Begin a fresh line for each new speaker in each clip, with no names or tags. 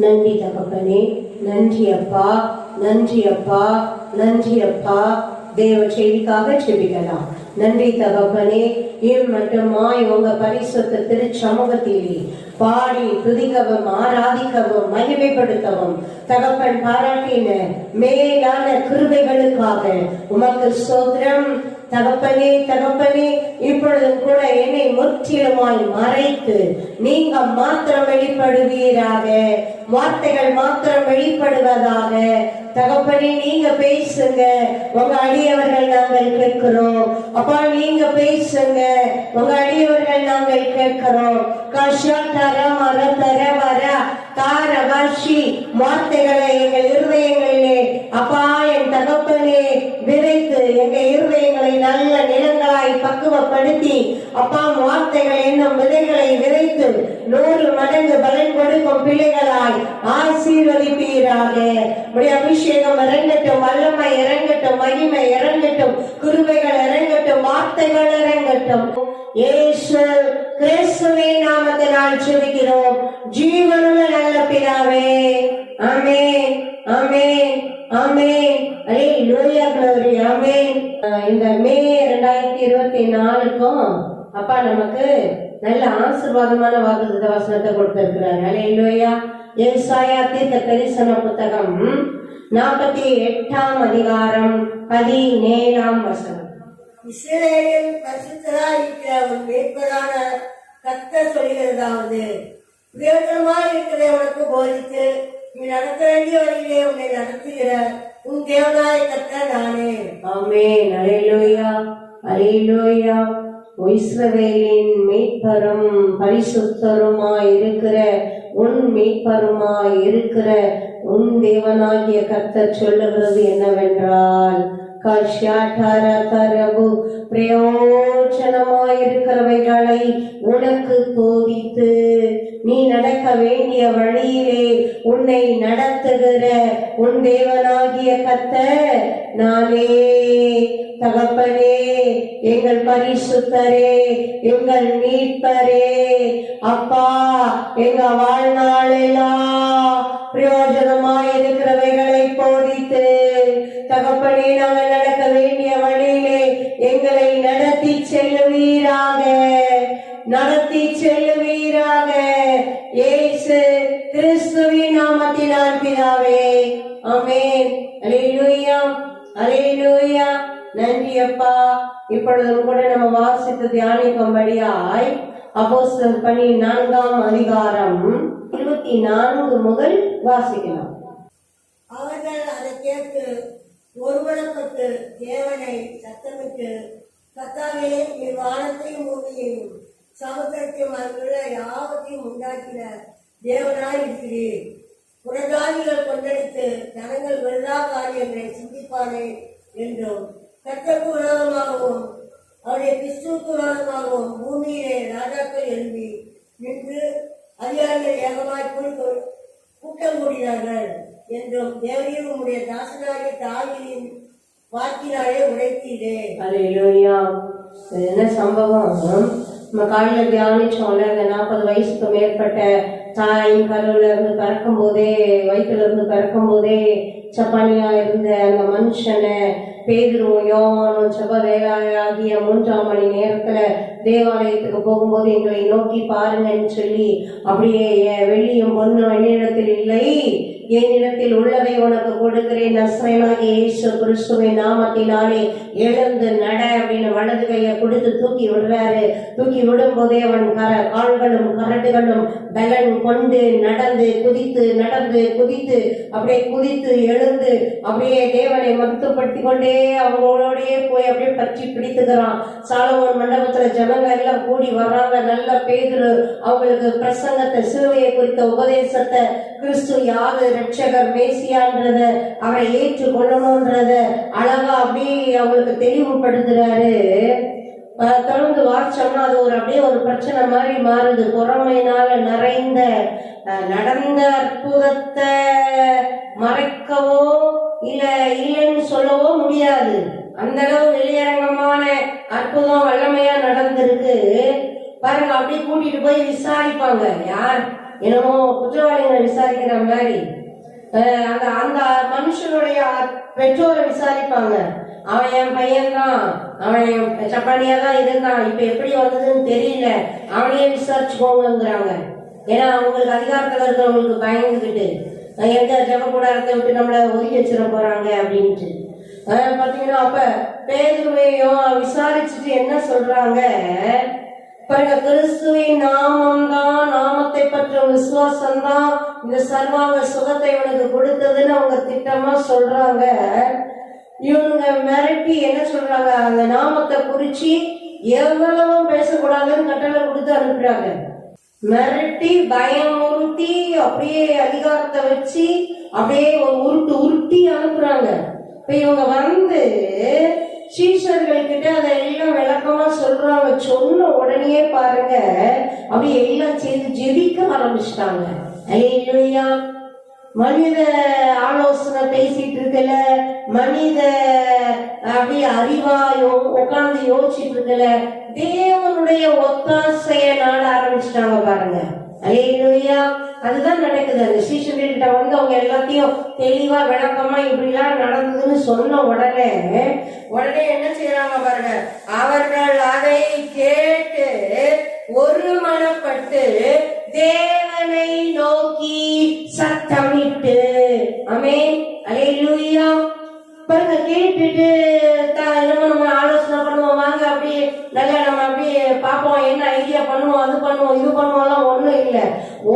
நன்றி தகப்பனே, நன்றி அப்பா, நன்றி அப்பா, நன்றி அப்பா. தேவ செய்திக்காக செபிக்கலாம். நன்றி தகப்பனே, மட்டுமாய் உங்க பரிசுத்த திருச்சமூகத்திலே பாடி துதிக்கவும் ஆராதிக்கவும் மகிமைப்படுத்தவும் தகப்பன் பாராட்டின மேலான கிருபைகளுக்காக உமக்கு ஸ்தோத்திரம். தகப்பனே தகப்பனே, இப்பொழுதும் கூட என்னை முற்றிலுமாய் மறைத்து நீங்க மாத்திரம் வெளிப்படுவீராக, வார்த்தைகள் மாத்திரம் வெளிப்படுவதாக. தகப்பனே, நீங்க பேசுங்க, உங்க அடியவர்கள் நாங்கள் கேட்கிறோம். அப்பா, நீங்க பேசுங்க, உங்க அடியவர்கள் நாங்கள் கேட்கிறோம். வார்த்தைகளை எங்கள் இருதயங்களிலே அப்பா என் தகப்பனே விதைத்து எங்கள் இருதயங்களை நல்ல நிலங்களாய் பக்குவப்படுத்தி அப்பா வார்த்தைகள் என்னும் விதைகளை விதைத்து 100 மடங்கு பலன் கொடுக்கும் பிள்ளைகளாய் ஆசீர்வதிப்பீராக. உடைய அபிஷேகம் இறங்கட்டும், வல்லமை இறங்கட்டும், மகிமை இறங்கட்டும், கிருபைகள் இறங்கட்டும், வார்த்தைகள் இறங்கட்டும். இயேசு கிறிஸ்துவின் நாமத்தினால் ஜெபிக்கிறோம் ஜீவனுள்ள நல்ல பிதாவே. ஆமென், ஆமென், ஆமென். அல்லேலூயா, glory, ஆமென். இந்த மே 2024க்கும் அப்பா நமக்கு நல்ல ஆசீர்வாதமான வாக்குத்தத்த வசனத்தை கொடுத்திருக்கிறார். அல்லேலூயா. ஏசாயா தீர்க்க தரிசன புத்தகம் 48ஆம் அதிகாரம் 17ஆம் வசனம்.
இஸ்ரவேலின் பரிசுத்தராய் இருக்கிற உன் மேய்ப்பரான கர்த்தர் சொல்கிறதாவது, பிரயோஜனமாய் இருக்கிற உனக்கு போதித்து நீ நடத்த வேண்டிய வழியிலே உன்னை நடத்துகிற உன் தேவனாய கர்த்தர் நானே.
ஆமென். அல்லேலூயா, அல்லேலூயா. இஸ்ரவேலின் மேய்ப்பரும் பரிசுத்தருமாய் இருக்கிற உன் மேய்ப்பருமாய் இருக்கிற உன் தேவனாகிய கர்த்தர் சொல்லுகிறது என்னவென்றால், பிரயோஜனமாயிருக்கிறவைகளை உனக்கு போதித்து நீ நடக்க வேண்டிய வழியிலே உன்னை நடத்துகிற உன் தேவனாகிய கர்த்தர் நானே. தகப்பனே, எங்கள் பரிசுத்தரே, எங்கள் மீட்பரே, அப்பா, எங்க வாழ்நாளெல்லாம் பிரயோஜனமாயிருக்கிறவைகளை போதித்து தகப்பனே நாங்கள் நடக்க வேண்டிய வழியிலே எங்களை நடத்தி செல்லுவீராக, நடத்தி செல்லுவீராக. இயேசு கிறிஸ்துவின் நாமத்தினால் பிதாவே, ஆமென். அல்லேலூயா, அல்லேலூயா. நன்றி அப்பா. இப்பொழுதும் கூட நம்ம வாசித்து தியானிக்கும்படியாய் அப்போஸ்தலர் பணி 4ஆம் அதிகாரம் 24 முதல் வாசிக்கலாம்.
அவர்கள் அதை கேட்டு ஒருவனப்பட்டு தேவனை சத்தமிட்டு, கர்த்தாவே, நீர் வானத்தையும் பூமியையும் சமுத்திரத்தையும் அதுள்ள யாவத்தையும் உண்டாக்கின தேவனாய் இருக்கிறீர். புறஜாதிகள் கொண்டடித்து ஜனங்கள் வெள்ளா காரியங்களை சிந்திப்பானே என்றும், கர்த்தருக்கு விரோதமாகவும் அவருடைய கிறிஸ்துவுக்கு விரோதமாகவும் பூமியிலே ராஜாக்கள் எழும்பி நின்று அதிகாரிகள் ஏகமாய் கூட்டம் கூடினார்கள் என்றும் தேவரீர் உம்முடைய தாசனாகிய தாயின் வாக்கினாலே உரைத்தீரே.
அல்லேலூயா. என்ன சம்பவம்? நம்ம காலையில தியானிச்சோம்ல, இந்த 40 வயசுக்கு மேற்பட்ட தாயின் கருவுல இருந்து பிறக்கும் போதே, வயிற்றுல இருந்து பிறக்கும் போதே சப்பானியா இருந்த அந்த மனுஷனை பேதுருவும் யோவானும் செப வேலையாகிய 3ஆம் மணி நேரத்துல தேவாலயத்துக்கு போகும்போது எங்களை நோக்கி பாருங்கன்னு சொல்லி, அப்படியே வெள்ளியும் பொண்ணும் என்னிடத்தில் இல்லை, என்னிடத்தில் உள்ளதை உனக்கு கொடுக்கிறேன், நசரேயனாகிய இயேசு கிறிஸ்துவின் நாமத்தினாலே எழுந்து நட அப்படின்னு வலது கையை கொடுத்து தூக்கி விடுறாரு. தூக்கி விடும் போதே அவன் கால்களும் கரடுகளும் பலன் கொண்டு நடந்து குதித்து நடந்து குதித்து அப்படியே குதித்து எழுந்து அப்படியே தேவனை மகத்துவப்படுத்தி கொண்டே அவங்களோடயே போய் அப்படியே பற்றி பிடித்துக்கிறான். சாலமோன் மண்டபத்துல ஜனங்க எல்லாம் கூடி வர்றாங்க. நல்ல பேதுரு அவங்களுக்கு பிரசங்கத்தை, சிலுவையை குறித்த உபதேசத்தை, கிறிஸ்து யாரு, ரட்சகர், மேசியான்றத அவரை ஏற்று கொள்ளணும்ன்றத அழகா அப்படியே அவங்களுக்கு தெளிவுபடுத்துறாரு. தொடர்ந்து வாட்சம்னா அது அப்படியே ஒரு பிரச்சனை மாதிரி மாறுது. பொறாமையினால நிறைந்த நடந்த அற்புதத்தை மறைக்கவோ இல்லைன்னு சொல்லவோ முடியாது. அந்த அளவு வெளியரங்கமான அற்புதம் வல்லமையா நடந்திருக்கு பாருங்க. அப்படியே கூட்டிட்டு போய் விசாரிப்பாங்க. யார் என்னமோ குற்றவாளிகளை விசாரிக்கிற மாதிரி அந்த அந்த மனுஷனுடைய பெற்றோரை விசாரிப்பாங்க. அவன் என் பையன்தான், அவன் சப்பானியா தான் இருந்தான், இப்ப எப்படி வந்ததுன்னு தெரியல, அவனையே விசாரிச்சுக்கோங்கிறாங்க. ஏன்னா அவங்களுக்கு அதிகாரத்துல இருக்கிறவங்களுக்கு பயந்துகிட்டு எங்க ஜப கூடாரத்தை விட்டு நம்மள ஒதுக்கி வச்சிட போறாங்க அப்படின்ட்டு பாத்தீங்கன்னா, அப்ப பேதுருவையும் விசாரிச்சுட்டு என்ன சொல்றாங்க பாருங்க, கிறிஸ்துவின் நாமம்தான், நாமத்தை பற்ற விசுவாசம் தான் இந்த சர்வாங்க சுகத்தை இவனுக்கு கொடுத்ததுன்னு அவங்க திட்டமா சொல்றாங்க. இவனுங்க மிரட்டி என்ன சொல்றாங்க, அந்த நாமத்தை குறிச்சு எவ்வளவும் பேசக்கூடாதுன்னு கட்டளை கொடுத்து அனுப்புறாங்க. மிரட்டி பயமுறுத்தி அப்படியே அதிகாரத்தை வச்சு அப்படியே ஒரு உருட்டி அனுப்புறாங்க. இப்ப இவங்க வந்து சீஷர்கள் கிட்ட அதை எல்லாம் விளக்கமா சொல்றாங்க. சொன்ன உடனே பாருங்க அப்படி எல்லாம் சேர்ந்து ஜெபிக்க ஆரம்பிச்சிட்டாங்க. அல்லேலூயா. மனித ஆலோசனை பேசிட்டு இருக்கல, மனித அப்படியே அறிவாயோ உட்கார்ந்து யோசிச்சுட்டு இருக்கல, தேவனுடைய ஒத்தாசைய நாட ஆரம்பிச்சுட்டாங்க பாருங்க. அல்லேலூயா. அதுதான் நடக்குது. அந்த சீஷர்கள்கிட்ட வந்து அவங்க எல்லாத்தையும் தெளிவா விளக்கமா இப்படிலாம் நடந்ததுன்னு சொன்ன உடனே என்ன செய்யறாங்க பாருங்க, அவர்கள் அதை கேட்டு ஒரு மனப்பட்டு தேவனை நோக்கி சத்தமிட்டு, ஆமென், அல்லேலூயா. பாருங்க, கேட்டுட்டு நம்ம ஆலோசனை பண்ணுவோம், வாங்க அப்படியே நல்லா நம்ம அப்படியே பார்ப்போம், என்ன ஐடியா பண்ணுவோம், அது பண்ணுவோம், இது பண்ணுவோம், ஒண்ணும் இல்லை.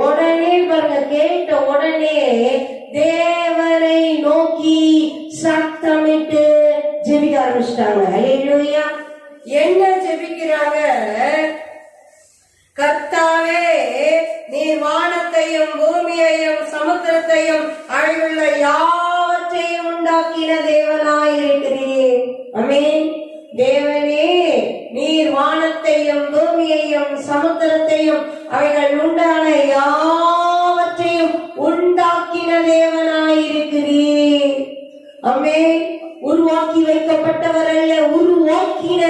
உடனே பாருங்க, கேட்ட உடனே தேவனை நோக்கி சத்தமிட்டு ஜெபிக்க ஆரம்பிச்சிட்டாங்க. அல்லேலூயா. என்ன ஜெபிக்கிறாங்க? கர்த்தாவே, நீ வானத்தையும் பூமியையும் சமுத்திரத்தையும் அழிவுள்ள யாவற்றையும் உண்டாக்கின தேவனாயிருக்கிறீர். ஆமென். தேவனே, நீர் வானத்தையும் பூமியையும் சமுத்திரத்தையும் அவைகள் உண்டான யாவற்றையும் உண்டாக்கின தேவனாயிருக்கிறீர். ஆமென். உருவாக்கி வைக்கப்பட்டவர் அல்ல, உருவாக்கின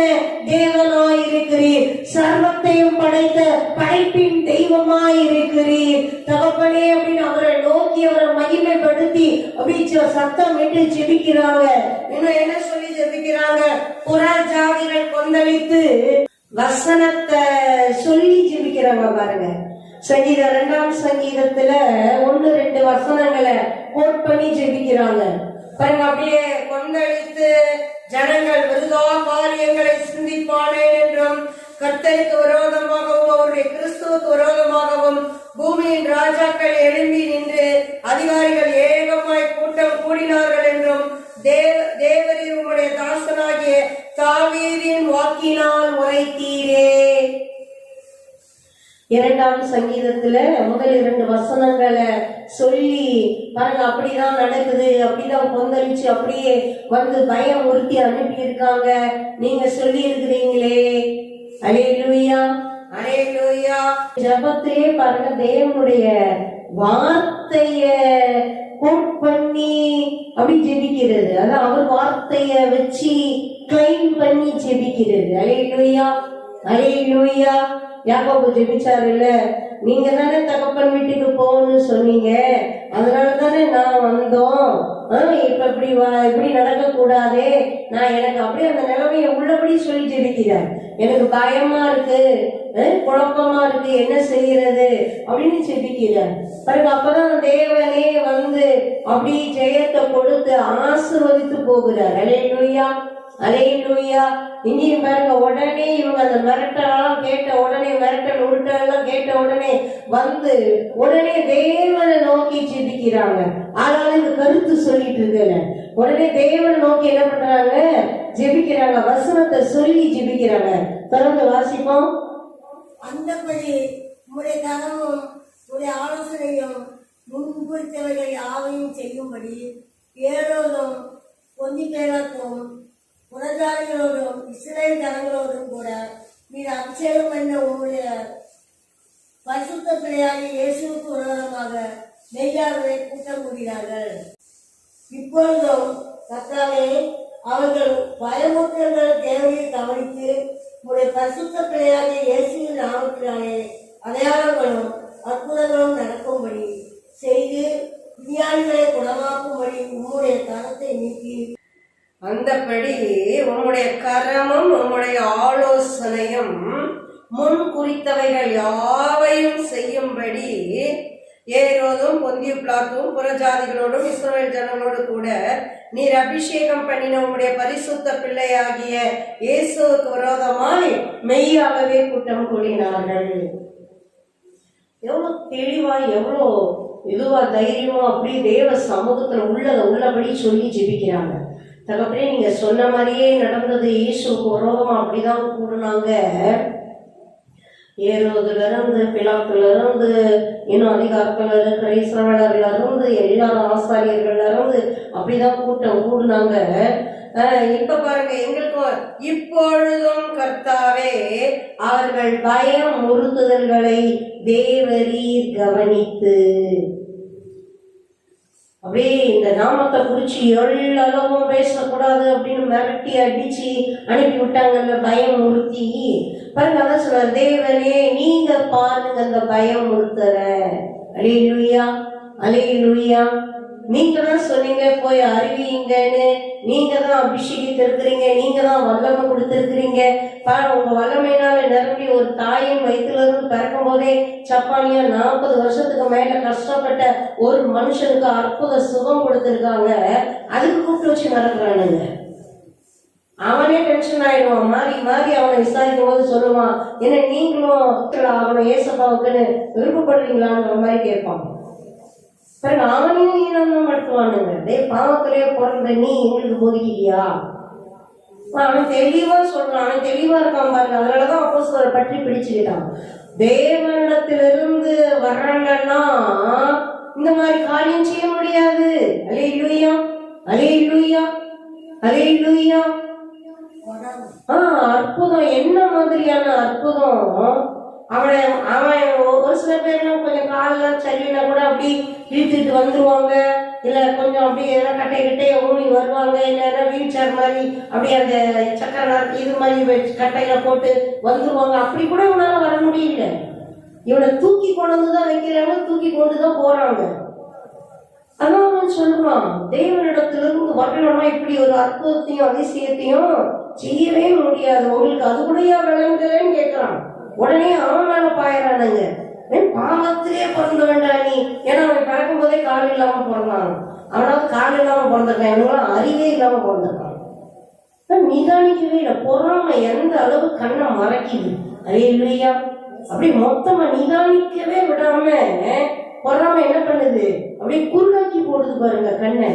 தேவனாயிருக்கிறீர். சர்வத்தையும் படைத்த படைப்பின் தெய்வமாயிருக்கிறீர். தகப்பனே அப்படின்னு அவரை நோக்கி அவரை மகிமைப்படுத்தி அப்படி சத்தம் விட்டு ஜெபிக்கிறாங்க. இன்னும் என்ன சொல்லி ஜெபிக்கிறாங்க? புற ஜாதிகள் கொந்தளித்து வசனத்தை சொல்லி ஜெபிக்கிறாங்க பாருங்க. சங்கீதம் 2ஆம் சங்கீதத்துல 1-2 வசனங்களை கோட் பண்ணி ஜெபிக்கிறாங்க பாருங்க. அப்படியே கொந்தளித்து ஜனங்கள் விருதா காரியங்களை சிந்திப்பானேன் என்றும், கர்த்தருக்கு விரோதமாகவும் அவருடைய கிறிஸ்துவுக்கு விரோதமாகவும் பூமியின் ராஜாக்கள் எழும்பி நின்று அதிகாரிகள் ஏகமாய் கூட்டம் கூடினார்கள் என்றும் தேவரீர் உம்முடைய தாசனாகிய தாவீதின் வாக்கினால் உரைத்தீரே. 2ஆம் சங்கீதத்துல முதல் 2 வசனங்களை சொல்லி பாருங்க, அப்படிதான் நடக்குது, அப்படிதான் கொந்தளிச்சு அப்படியே வந்து பயம் உறுத்தி அனுப்பி இருக்காங்க. நீங்க சொல்லி இருக்கிறீங்களே. அல்லேலூயா, அல்லேலூயா. ஜபத்திலே பாருங்க, தேவனுடைய வார்த்தைய கோட் பண்ணி அப்படி ஜெபிக்கிறது, அதான் அவர் வார்த்தைய வச்சு கிளைம் பண்ணி ஜெபிக்கிறது. அல்லேலூயா, அல்லேலூயா. யாக்கோபு ஜெபிச்சாரு இல்ல, நீங்க தானே தகப்பன் வீட்டுக்கு போகணும்னு சொன்னீங்க, அதனால தானே நான் வந்தோம். இப்ப இப்படி நடக்க கூடாதே, நான் எனக்கு அப்படியே அந்த நிலைமையை உள்ளபடி சொல்லி ஜெபிக்கிறேன். எனக்கு பயமா இருக்கு, குழப்பமா இருக்கு, என்ன செய்யறது அப்படின்னு ஜெபிக்கிறேன் பாருங்க. அப்பதான் தேவனே வந்து அப்படி ஜெயத்தை கொடுத்து ஆசீர்வதித்து போகிறார். அல்லேலூயா, அல்லேலூயா. இங்கேயும் பாருங்க, உடனே இவங்க அந்த மிரட்டலாம் கேட்ட உடனே, மிரட்டல் உருட்டெல்லாம் கேட்ட உடனே வந்து உடனே தேவனை நோக்கி ஜெபிக்கிறாங்க. ஆனாலும் இது கருத்து சொல்லிட்டு இருக்கல, உடனே தேவனை நோக்கி என்ன பண்றாங்க? ஜெபிக்கிறாங்க. வசனத்தை சொல்லி ஜெபிக்கிறாங்க. தொடர்ந்து வாசிப்போம்.
அந்தபடி உங்களுடைய கனமும் உங்களுடைய ஆலோசனையும் முன்குறித்தவர்கள் யாவையும் செய்யும்படி ஏரோதும் பொன்னிபேராக்கும் புறஜாதிகளோடும் இஸ்ரேல் ஜனங்களோடும் கூட நீர் அபிஷேகம் பண்ண உங்களுடைய பரிசுத்த பிள்ளையாகி இயேசுவுக்கு விரோதமாக மெய்யாகவே கூட்டம் கூடினார்கள். இப்பொழுதும் கர்த்தாவே, அவர்கள் பயமுற்றங்கள் தேவையை கவனித்து உங்களுடைய பரிசுத்த பிள்ளையாகிய இயேசுவின் நாமத்தினாலே அடையாளங்களும் அற்புதங்களும் நடக்கும்படி செய்து விஞ்ஞானிகளை குணமாக்கும்படி உம்முடைய கரத்தை நீக்கி
அந்தபடி உம்முடைய கரமும் உம்முடைய ஆலோசனையும் முன் குறித்தவைகள் யாவையும் செய்யும்படி ஏரோதும் பொந்தியு பிலாத்தும் புறஜாதிகளோடும் இஸ்ரவேல் ஜனங்களோடு கூட நீர் அபிஷேகம் பண்ணின உம்முடைய பரிசுத்த பிள்ளையாகிய இயேசுவுக்கு விரோதமாய் மெய்யாகவே கூட்டம் கூடினார்கள். எவ்வளவு தெளிவா, எவ்வளோ இதுவா, தைரியமா அப்படி தேவ சமூகத்துல உள்ளபடி சொல்லி ஜெபிக்கிறாங்க. தகப்பனே, நீங்க சொன்ன மாதிரியே நடந்தது. இயேசுக்கு விரோதமா அப்படிதான் கூடுனாங்க. ஏரோதுல இருந்து, பிலாத்துல இருந்து, இன்னும் அதிகாரத்துல இருக்கிற இஸ்ரவேலர்ல இருந்து, எல்லாரும் ஆசாரியர்கள்ல இருந்து அப்படிதான் கூட்டம் கூடுனாங்க. இப்ப பாருங்க, எங்களுக்கும் இப்பொழுதும் கர்த்தாவே அவர்கள் பயம் முறுத்துதல்களை தேவரீர் கவனித்து, அப்படியே இந்த நாமத்தை குறிச்சு எல்லளவும் பேசக்கூடாது அப்படின்னு மிரட்டி அடிச்சு அனுப்பி விட்டாங்கல்ல, பயம் முறுத்தி. பாருங்க, அதான் சொல்றாரு, தேவனே நீங்க பாருங்க அந்த பயம் முறுத்தற. அல்லேலூயா, அல்லேலூயா. நீங்க தான் சொன்னீங்க போய் அறிவிங்கன்னு, நீங்க தான் அபிஷேகித்திருக்கிறீங்க, நீங்க தான் வல்லமை கொடுத்திருக்கிறீங்க. உங்க வல்லமையினால நிரம்பி ஒரு தாயின் வயிற்றுல இருந்து பிறக்கும் போதே சப்பானியா 40 வருஷத்துக்கு மேல கஷ்டப்பட்ட ஒரு மனுஷனுக்கு அற்புத சுகம் கொடுத்திருக்காங்க. அதுக்கு கூப்பிட்டு வச்சு நடக்கிறானுங்க. அவனே டென்ஷன் ஆயிடுவான். மாறி மாறி அவனை விசாரிக்கும் போது சொல்லுவான், என்ன நீங்களும் அவனை ஏசப்பாவுக்குன்னு விருப்பப்படுறீங்களான்ற மாதிரி கேட்பான். பிறகு அவனையும் ஈனம் படுத்துவானுங்க. பாவத்திலே பிறந்த நீ எங்களுக்கு போதிக்கிறியா? அவன் தெளிவா சொல்றான், அவன் தெளிவா இருக்கான் பாருங்க. அதனாலதான் அப்போஸ்தலரை பற்றி பிடிச்சுக்கிட்டான். தேவனிடத்திலிருந்து வர்றாங்கன்னா இந்த மாதிரி காரியம் செய்ய முடியாது. அல்லேலூயா, அல்லேலூயா, அல்லேலூயா. அற்புதம், என்ன மாதிரியான அற்புதம்! அவன் ஒரு சில பேர்லாம் கொஞ்சம் காலெல்லாம் சரியில்லை கூட அப்படி இழுத்துட்டு வந்துருவாங்க. இல்ல கொஞ்சம் அப்படி எதனா கட்டையை ஊனி வருவாங்க. இல்லைன்னா வீல் சேர் மாதிரி அப்படியே அந்த சக்கரை இது மாதிரி கட்டையில போட்டு வந்துருவாங்க. அப்படி கூட இவனால வர முடியல. இவனை தூக்கி கொண்டு வந்துதான் வைக்கிறாங்க, தூக்கி கொண்டுதான் போறாங்க. அதான் அவன் சொல்றான், தேவனிடத்திலிருந்து வரணும்னா இப்படி ஒரு அற்புதத்தையும் அதிசயத்தையும் செய்யவே முடியாது. உங்களுக்கு அது கூடயா விளங்குறேன்னு கேட்கிறான். உடனே அவன் மேல பாயிறானுங்க. பாவத்திலே பிறந்த வேண்டாம் நீ. ஏன்னா அவன் பிறக்கும் போதே கால் இல்லாம பிறந்தான். அவனாவது கால் இல்லாம பிறந்திருக்கான், இவங்களாம் அறிவே இல்லாம பிறந்திருக்கான். நிதானிக்கவே இல்லை. பொறாமை எந்த அளவு கண்ணை மறைக்குது. அல்லேலூயா. அப்படி மொத்தமா நிதானிக்கவே விடாம பொறாமை என்ன பண்ணுது, அப்படியே குருடாக்கி போடுது பாருங்க கண்ணை.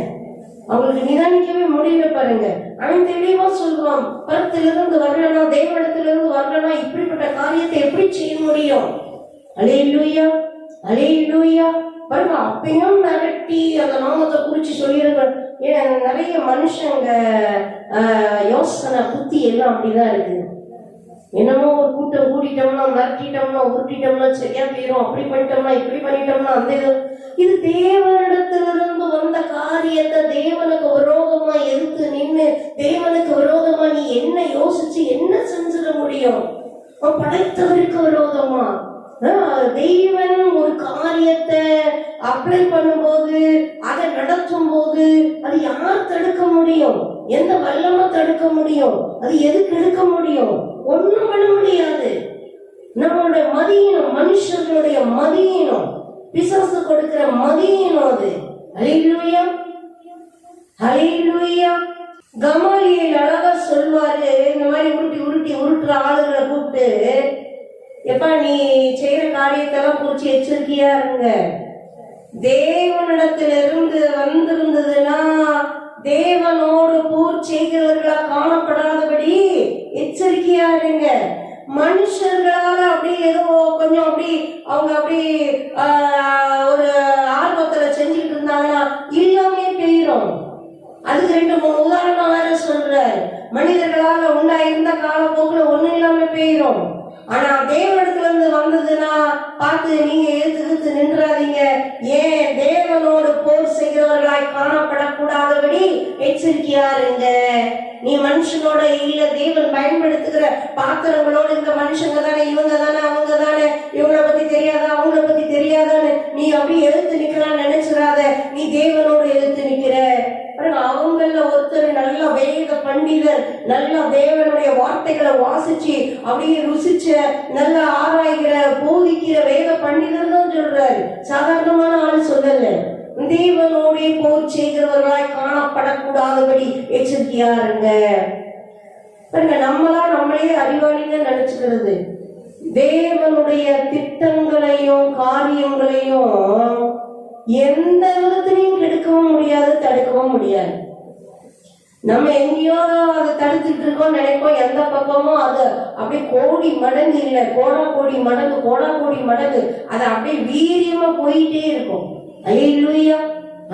அவங்களுக்கு நிதானிக்கவே முடியல பாருங்க. அவன் தெளிவா சொல்லுவான், பரத்திலிருந்து வரலனா, தேவனிடத்திலிருந்து வரலனா இப்படிப்பட்ட காரியத்தை எப்படி செய்ய முடியும்? அல்லேலூயா, அல்லேலூயா. பாருங்க, அப்பயும் மிரட்டி அந்த நாமத்தை குறிச்சு சொல்லியிருக்க. நிறைய மனுஷங்க யோசனை புத்தி எல்லாம் அப்படிதான் இருக்குது. என்னமோ ஒரு கூட்டம் கூட்டிட்டோம்னா, மிரட்டிட்டோம்னா, உருட்டிட்டோம்னா சரியா போயிடும், அப்படி பண்ணிட்டோம்னா, இப்படி பண்ணிட்டோம்னா அந்த இது தேவனிடத்திலிருந்து வந்த காரியத்தை தேவனுக்கு விரோதமா எதிர்த்து நின்று தேவனுக்கு விரோதமா நீ என்ன யோசிச்சு என்ன செஞ்சிட முடியும்? படைத்தவருக்கு விரோதமா தெய்வன் ஒரு காரியத்தை அப்ளை பண்ணும்போது, அதை நடத்தும் போது அது யார் தடுக்க முடியும்? எந்த வல்லமை தடுக்க முடியும்? அது எதுக்கு எடுக்க முடியும்? ஒண்ணும் பண்ண முடியாது. நம்மளுடைய மதியினம், மனுஷர்களுடைய மதியினம், பிசாசு கொடுக்கிற மதியினம் அது. அல்லேலூயா, அல்லேலூயா. கமாலியேல் அழகா சொல்வாரு, இந்த மாதிரி உருட்டுற ஆளுகளை கூப்பிட்டு, எப்ப நீ செய்யற காரியத்தெல்லாம் குறிச்சு எச்சரிக்கையா இருங்க. தேவனிடத்திலிருந்து வந்திருந்ததுன்னா தேவனோடு போர் செய்கிறவர்களா காணப்படாதபடி எச்சரிக்கையா இருங்க. மனுஷர்களால அப்படி ஏதோ கொஞ்சம் அப்படி அவங்க அப்படி ஒரு ஆர்வத்துல செஞ்சுட்டு இருந்தாங்கன்னா இல்லாமே போயிரும். அதுக்கு 2-3 உதாரணம் வேற சொல்ற. மனிதர்களால உண்டாயிருந்த காலப்போக்குல ஒண்ணு இல்லாம போயிரும். ஆனா தேவனிடத்துல இருந்து வந்ததுன்னா பார்த்து நீங்க எதிர்த்து நின்றாதீங்க. ஏன் தேவனோடு போர் செய்கிறவர்களாய் காணப்பட பண்ணக்கூடாதபடி எச்சரிக்கையா இருங்க. நீ மனுஷனோட இல்ல, தேவன் பயன்படுத்துகிற பாத்திரங்களோட இந்த மனுஷங்க தானே, இவங்க தானே, அவங்க தானே, இவங்கள பத்தி தெரியாதா, அவங்கள பத்தி தெரியாதான்னு நீ அப்படி எழுத்து நிக்கிறான்னு நினைச்சிடாத. நீ தேவனோட எழுத்து நிக்கிற. அவங்கள ஒருத்தர் நல்ல வேத பண்டிதர், நல்ல தேவனுடைய வார்த்தைகளை வாசிச்சு அப்படியே ருசிச்ச நல்ல ஆராய்கிற போதிக்கிற வேத பண்டிதர் தான் சொல்றாரு. சாதாரணமான ஆள் சொல்லல. தேவனோட போர் செய்கிறவர்களாய் காணப்படக்கூடாதபடி எச்சரிக்கையா இருங்க. நம்மளா நம்மளே அறிவாளிங்க நினைச்சுக்கிறது. தேவனுடைய திட்டங்களையும் காரியங்களையும் எந்த விதத்திலையும் கெடுக்கவும் முடியாது, தடுக்கவும் முடியாது. நம்ம எங்கேயோ அதை தடுத்துட்டு இருக்கோம் நினைப்போம். எந்த பக்கமும் அது அப்படியே கோடி மடங்கு இல்லை, கோடி மடங்கு அது அப்படியே வீரியமா போயிட்டே இருக்கும். அல்லேலூயா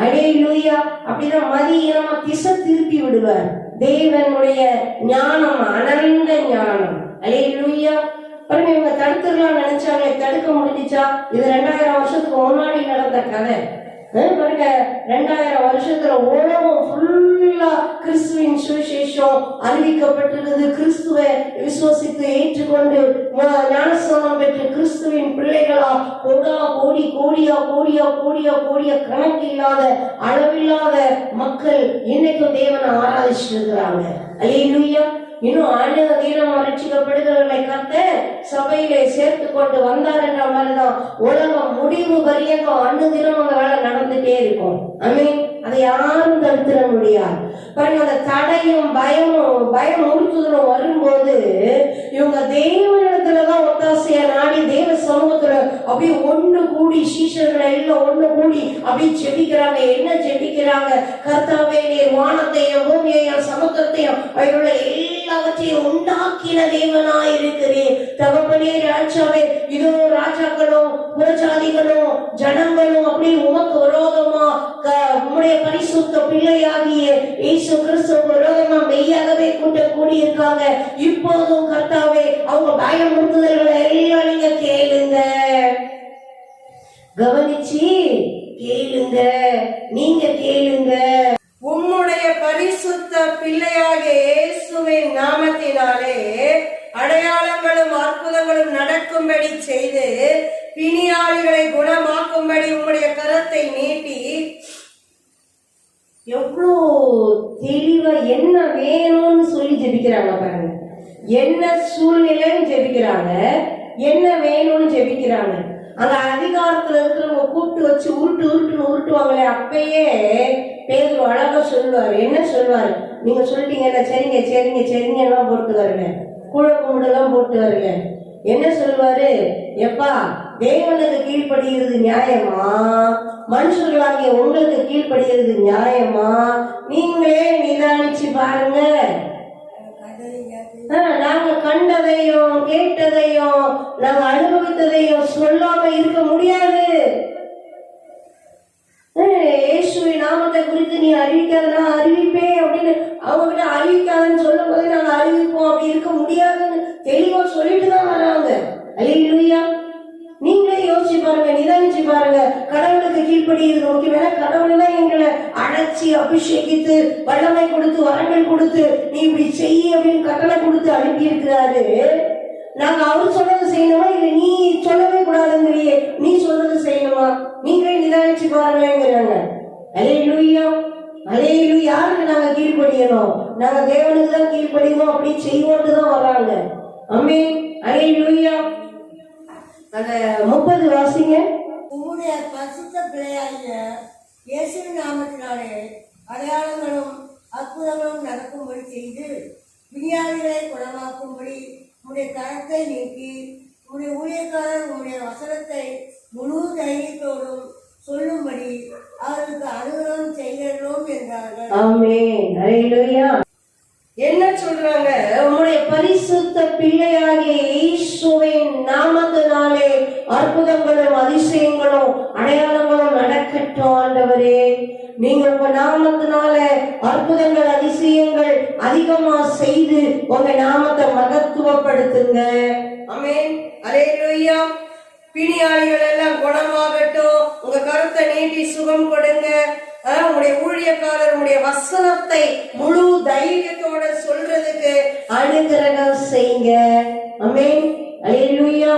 அல்லேலூயா அப்படிதான் மதியமா திசை திருப்பி விடுவார். தேவனுடைய ஞானம் அனந்த ஞானம். அல்லேலூயா. பாருங்க, இவங்க தடுத்துடலாம் நினைச்சாங்க, தடுக்க முடிஞ்சிச்சா? இது 2000 வருஷத்துக்கு முன்னாடி நடந்த கதை. பாருங்க, 2000 வருஷத்துல உலகம் ஃபுல்லா கிறிஸ்துவின் சுவிசேஷம் அறிவிக்கப்பட்டிருக்குது. கிறிஸ்துவை விசுவசித்து ஏற்றுக்கொண்டு ஞானஸ்நானம் பெற்று கிறிஸ்துவின் பிள்ளைகளா கோடியா கணக்கில்லாத அளவில்லாத மக்கள் இன்னைக்கும் தேவனை ஆராதிச்சுட்டு இருக்கிறாங்க. அல்லேலூயா. இன்னும் ஆண்டு தீனம் ரட்சிக்கப்படுகிறவர்களை கர்த்தர் சபையிலே சேர்த்து கொண்டு வந்தார் என்ற மாதிரிதான் உலகம் முடிவு வரையும் ஆண்டு தினம் அந்த வேலை நடந்துட்டே இருக்கும். ஆமென். அதை யாரும் தடுத்துட முடியாது. பாருங்க, அந்த தடையும் பயம் உறுத்துதலும் வரும்போது இவங்க தேவனிடத்துலதான் ஒத்தாசையா நாடி தேவ சமூகத்துல அப்படியே ஒண்ணு கூடி சீஷர்களை எல்லாம் ஒண்ணு கூடி அப்படியே ஜெபிக்கிறாங்க. என்ன ஜெபிக்கிறாங்க? கர்த்தாவே, நீர் வானத்தையும் பூமியையும் சமுத்திரத்தையும் அவர்கள எல்லாவற்றையும் உண்டாக்கின தேவனாய் இருக்கிறேன். தகப்பனே, ராஜாவே, இதோ ராஜாக்களும் புறஜாதிகளும் ஜனங்களும் அப்படியே உமக்கு விரோதமா உம்முடைய பரிசுத்த பிள்ளையாகிய இயேசு கிறிஸ்துவுக்கு விரோதமா மெய்யாகவே கூட்டம் கூடியிருக்காங்க. இப்போதும் கர்த்தாவே, அவங்க பயமுறுத்துதல்களை எல்லாம் நீங்க கேளுங்க, கவனிச்சு கேளுங்க, நீங்க கேளுங்க.
உம்முடைய பரிசுத்த பிள்ளையாகிய இயேசுவின் நாமத்தினாலே அடையாளங்களும் அற்புதங்களும் நடக்கும்படி செய்து பிணியாளிகளை குணமாக்கும்படி உம்முடைய கரத்தை நீட்டி.
எவ்வளோ தெளிவா என்ன வேணும்னு சொல்லி ஜெபிக்கிறாங்க பாருங்க. என்ன சூழ்நிலைன்னு ஜெபிக்கிறாங்க, என்ன வேணும்னு ஜெபிக்கிறாங்க. அந்த அதிகாரத்துல இருக்கிறவங்க கூப்பிட்டு வச்சு உருட்டுவாங்களே, அப்பயே பேதுரு அழகா சொல்லுவாரு. என்ன சொல்லுவாரு? நீங்க சொல்லிட்டீங்கல்ல, சரிங்க எல்லாம் போட்டு வரல, குழப்பமுடெல்லாம் போட்டு வரல. என்ன சொல்லுவாரு? எப்பா, தேவனுக்கு கீழ்ப்படுகிறது நியாயமா? மனுஷர்களாகிய உங்களுக்கு கீழ்ப்படுகிறது நியாயமா? நீங்களே நிதானிச்சு பாருங்க. நாங்க கண்டதையும் கேட்டதையும் நாங்க அனுபவித்ததையும் சொல்லாம இருக்க முடியாது. இயேசுவின் நாமத்தை குறித்து நீ அறிவிக்காதனா அறிவிப்பே அப்படின்னு அவங்க கிட்ட அறிவிக்காதன்னு சொல்லும் போது நாங்க அறிவிப்போம், அப்படி இருக்க முடியாதுன்னு தெளிவா சொல்லிட்டு தான் வராங்க. அல்லேலூயா. நீங்களே யோசிச்சு பாருங்க, நிதானிச்சு பாருங்க. கடவுளுக்கு கீழ்ப்படிகிறது முக்கியமான கடவுள் தான் எங்களை அழைச்சி அபிஷேகித்து வல்லமை கொடுத்து வரங்கள் கொடுத்து நீ இப்படி செய்ய அப்படின்னு கட்டளை கொடுத்து அனுப்பி இருக்கிறாரு. நாங்க அவர் சொல்றது செய்யணுமா இல்ல நீ சொல்லவே கூடாதுங்கிறியே, நீ சொல்றது செய்யணுமா? நீங்களே நிதானிச்சு பாருங்கிறாங்க. அல்லேலூயா அல்லேலூயா. யாருக்கு நாங்க கீழ்ப்படியணும்? நாங்க தேவனுக்கு தான் கீழ்ப்படியணும், அப்படி செய்வோம்னு தான் வர்றாங்க. ஆமென். அல்லேலூயா. அந்த 30 வாசிங்க.
உம்முடைய பரிசுத்த பிள்ளையாகிய இயேசுவின் நாமத்தினாலே அடையாளங்களும் அற்புதங்களும் நடக்கும்படி செய்து விஞ்ஞானிகளை குணமாக்கும்படி உம்முடைய கரத்தை நீக்கி உம்முடைய ஊழியக்காரர் உம்முடைய வசனத்தை முழு தைரியத்தோடும் சொல்லும்படி அவருக்கு அனுகிரகம் செய்கிறோம் என்றார்கள்.
ஆமென். அல்லேலூயா. என்ன சொல்றாங்க? உம்முடைய பரிசுத்த பிள்ளையாகிய இயேசுவின் நாமத்தினாலே அற்புதங்களும் அதிசயங்களும் அடையாளங்களும் நடக்கட்டும் ஆண்டவரே. நீங்க உங்க நாமத்தினால அற்புதங்கள் அதிசயங்கள் அதிகமா செய்து உங்க நாமத்தை மகத்துவப்படுத்துங்க. ஆமென். அல்லேலூயா. பிணியாளிகள் எல்லாம் குணமாகட்டும், உங்க கருத்தை நீட்டி சுகம் கொடுங்க. உங்களுடைய ஊழியக்காரர் உங்களுடைய வசனத்தை முழு தைரியத்தோட சொல்றதுக்கு அனுகிரகம் செய்யுங்க. ஆமென். அல்லேலூயா.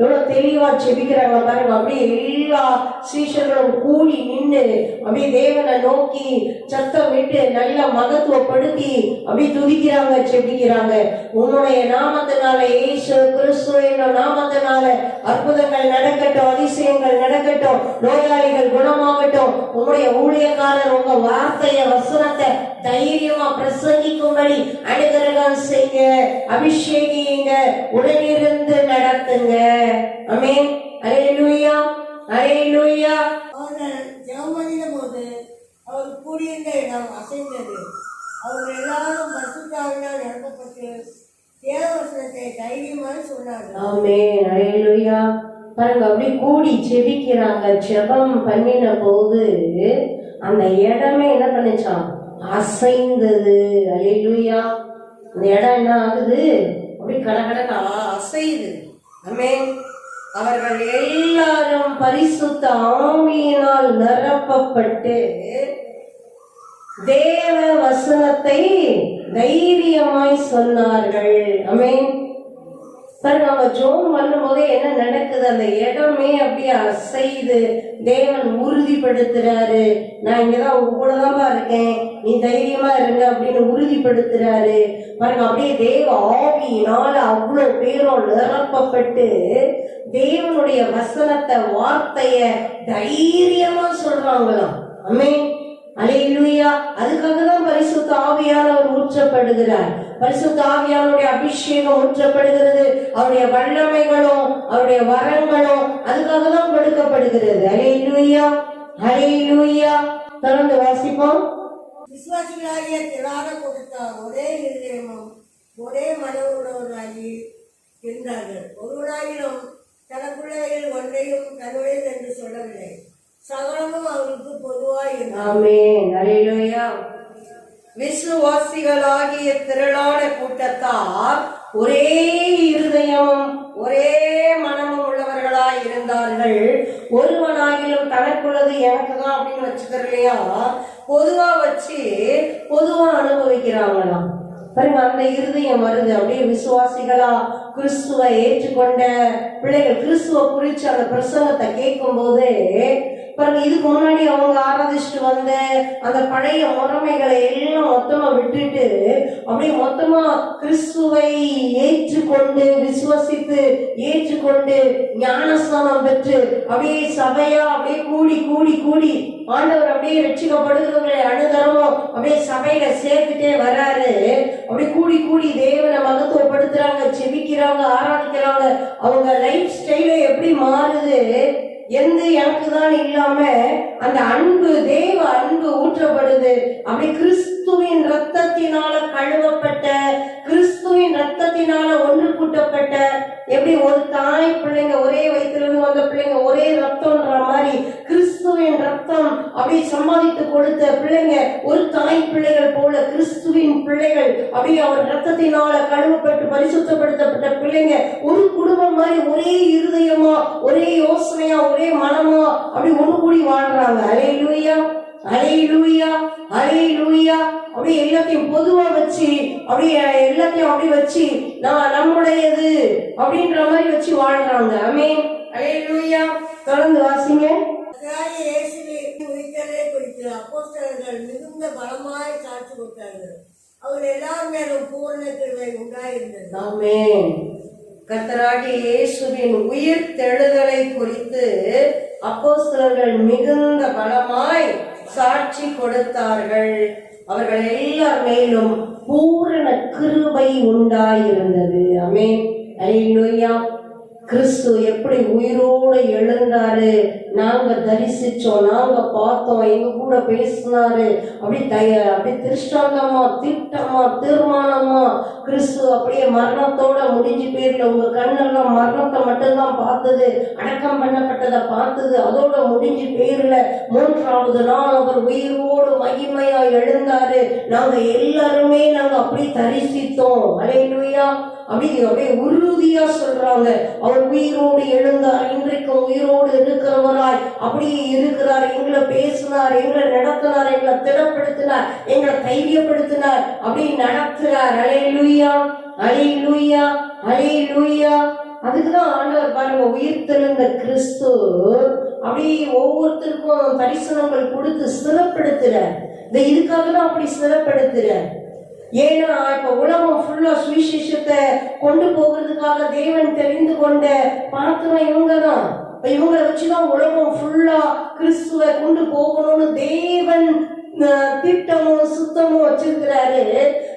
எவ்வளவு தெளிவா செபிக்கிறாங்க பாருங்க. அப்படியே எல்லா சீஷர்களும் கூடி நின்று அப்படியே தேவனை நோக்கி சத்தம் விட்டு நல்லா மகத்துவப்படுத்தி அப்படியே துதிக்கிறாங்க, செபிக்கிறாங்க. உன்னுடைய நாமத்தினால, இயேசு கிறிஸ்துவின் நாமத்தினால அற்புதங்கள் நடக்கட்டும், அதிசயங்கள் நடக்கட்டும், நோயாளிகள் குணமாகட்டும். உங்களுடைய ஊழியக்காரர் உங்க வார்த்தைய வசனத்தை தைரியமா பிரசங்கிக்கும்படி அனுகிரகம் செய்யுங்க, அபிஷேகிங்க, உடனிருந்து நடத்துங்க. ஆமென். அல்லேலூயா, அல்லேலூயா.
அவர்கள் ஜெபம் பண்ணின போது அவர் கூடியிருந்த இடம் அசைந்தது. அவர்கள் எல்லாரும் பரிசுத்தாவினால் நிரப்பப்பட்டு தேவவசனத்தை தைரியமாக சொன்னார்கள்.
ஆமென். அல்லேலூயா. பாருங்க, அப்படி கூடி ஜெபிக்கிறாங்க. ஜெபம் பண்ணின போது அந்த இடமே என்ன பண்ணுச்சாம்? அசைந்தது. அல்லேலூயா. அந்த இடம் என்ன ஆகுது? அப்படி கடகடக்கா அசையுது. ஆமென். அவர்கள் எல்லாரும் பரிசுத்த ஆவியினால் நிரப்பப்பட்டு தேவ வசனத்தை தைரியமாய் சொன்னார்கள். ஆமென். பாருங்க, அவங்க ஜோம் பண்ணும் போதே என்ன நடக்குது? அந்த இடமே அப்படியே அசைது. தேவன் உறுதிப்படுத்துறாரு, நான் இங்கதான் உங்க கூடதான்பா இருக்கேன், நீ தைரியமா இருங்க அப்படின்னு உறுதிப்படுத்துறாரு. பாருங்க, அப்படியே தேவ ஆவியினால அவ்வளவு பேரும் நிரப்பப்பட்டு தேவனுடைய வசனத்தை, வார்த்தைய தைரியமா சொல்றாங்களாம். ஆமென். அல்லேலூயா. அதுக்காக தான் பரிசுத்த ஆவியானவர் ஊற்றப்படுகிறார். பரிசுத்த ஆவியானுடைய அபிஷேகம் ஊற்றப்படுகிறது. அவருடைய வல்லமைகளும் அவருடைய வரங்களும் அதுக்காக தான் கொடுக்கப்படுகிறது. அல்லேலூயா, அல்லேலூயா. தொடர்ந்து வாசிப்போம்.
விசுவாசிகளாகிய திராட கொடுத்த ஒரே இருதயமும் ஒரே மனவுள்ளவர்களாகி இருந்தார்கள். ஒருவராயிலும் தனக்குள்ளவையில் ஒன்றையும் தன்னுடையது என்று சொல்லவில்லை. சகலமும் அவருக்கு பொதுவாய் இருந்தது.
ஆமென். அல்லேலூயா. விசுவாசிகளாகிய திரளான கூட்டத்தார் ஒரே இருதயமும் ஒரே மனமும் உள்ளவர்களாய் இருந்தார்கள். ஒருவனாகிலும் தனக்குள்ளது எனக்கு தான் அப்படின்னு வச்சுக்கிறது இல்லையா, பொதுவா வச்சு பொதுவா அனுபவிக்கிறாங்களாம். பாருங்க, அந்த இருதயம் வருது. அப்படியே விசுவாசிகளா கிறிஸ்துவை ஏற்றுக்கொண்ட பிள்ளைகள் கிறிஸ்துவ குறிச்சு அந்த பிரசங்கத்தை கேட்கும் போது பாருங்க, இதுக்கு முன்னாடி அவங்க ஆராதிச்சுட்டு வந்த அந்த பழைய முறைமைகளை எல்லாம் மொத்தமா விட்டுட்டு அப்படியே மொத்தமா கிறிஸ்துவை ஏற்றுக்கொண்டு விசுவசித்து ஏற்றுக்கொண்டு ஞானஸ்நானம் பெற்று அப்படியே சபையா அப்படியே கூடி கூடி கூடி ஆண்டவர் அப்படியே ரட்சிக்கப்படுகிறவர்களை அனுதரமும் அப்படியே சபையில சேர்த்துட்டே வராரு. அப்படியே கூடி கூடி தேவனை மகத்துவப்படுத்துறாங்க, செபிக்கிறாங்க, ஆராதிக்கிறாங்க. அவங்க லைஃப் ஸ்டைல எப்படி மாறுது? எந்த எனக்கு தான் இல்லாம அந்த அன்பு, தேவ அன்பு ஊற்றப்படுது. அப்படி கிறிஸ்துவின் ரத்தத்தினால கழுவப்பட்ட, கிறிஸ்துவின் ரத்தத்தினால ஒன்று கூட்டப்பட்ட, எப்படி ஒரு தாய் பிள்ளைங்க ஒரே வயிற்றிலிருந்து வந்த பிள்ளைங்க ஒரே ரத்தம்ன்ற மாதிரி கிறிஸ்துவின் ரத்தம் அப்படி சம்பாதித்து கொடுத்த பிள்ளைங்க ஒரு தாய் பிள்ளைகள் போல கிறிஸ்துவின் பிள்ளைகள் அப்படி அவர் ரத்தத்தினால கழுவப்பட்டு பரிசுத்தப்படுத்தப்பட்ட பிள்ளைங்க ஒரு குடும்பம் மாதிரி ஒரே இருதயமா ஒரே யோசனையா ஒரே மனமா அப்படி ஒண்ணு கூடி வாழ்றாங்க. அல்லேலூயா, அல்லேலூயா, அல்லேலூயா. அப்படி எல்லாத்தையும் பொதுவா வச்சு அப்படியே எல்லாத்தையும் அப்படி வச்சு நான் நம்முடையது அப்படின்ற மாதிரி வச்சு வாழ்றாங்க. ஆமென். அல்லேலூயா. தொடர்ந்து வாசிங்க.
உயிர்த்தலை குறித்து அப்போஸ்தலர்கள் மிகுந்த பலமாய் சாட்சி கொடுத்தார்கள். அவர்கள் எல்லார் மேலும் பூரண கிருபை உண்டாயிருந்தது.
ஆமென். கர்த்தராகிய இயேசுவின் உயிர் தெழுதலை குறித்து அப்போஸ்தலர்கள் மிகுந்த பலமாய் சாட்சி கொடுத்தார்கள். அவர்கள் எல்லார் மேலும் பூரண கிருபை உண்டாயிருந்தது. ஆமென். அல்லேலூயா. கிறிஸ்து எப்படி உயிரோடு எழுந்தாரு, நாங்க தரிசிச்சோம், நாங்க பார்த்தோம், எங்க கூட பேசினாரு. அப்படி திருஷ்டாந்தமா திட்டமா தீர்மானமா கிறிஸ்து அப்படியே மரணத்தோட முடிஞ்சு பேர்ல உங்க கண்ணெல்லாம் மரணத்தை மட்டும்தான் பார்த்தது, அடக்கம் பண்ணப்பட்டதை பார்த்தது, அதோட முடிஞ்சு பேர்ல 3ஆவது நாள் அவர் உயிரோடு மகிமையா எழுந்தாரு. நாங்க எல்லாருமே நாங்க அப்படி தரிசித்தோம். அல்லேலூயா, அப்படியே உறுதியா சொல்றாங்க. அவர் உயிரோடு எழுந்தார், இன்றைக்கும் உயிரோடு இருக்கிறவராய் அப்படியே இருக்கிறார். எங்களை பேசினார், எங்களை நடத்தினார், எங்களை திடப்படுத்தினார், எங்களை தைரியப்படுத்தினார், அப்படி நடத்துறார். அல்லேலூயா, அல்லேலூயா, அல்லேலூயா. அதுக்குதான் ஆண்டவர் பாருங்க, உயிர்த்தெழுந்த கிறிஸ்து அப்படி ஒவ்வொருத்தருக்கும் தரிசனங்கள் கொடுத்து சிறப்படுத்துறார். இதுக்காக தான் அப்படி சிறப்படுத்துறார். ஏன்னா இப்ப உலகம் ஃபுல்லா சுவிசேஷத்தை கொண்டு போகிறதுக்காக தேவன் தெரிந்து கொண்ட பாத்திரம் இவங்கதான். இவங்களை வச்சுதான் உலகம் ஃபுல்லா கிறிஸ்துவை கொண்டு போகணும்னு தேவன் திட்டமும் சுத்தமும் வச்சிருக்கிறாரு.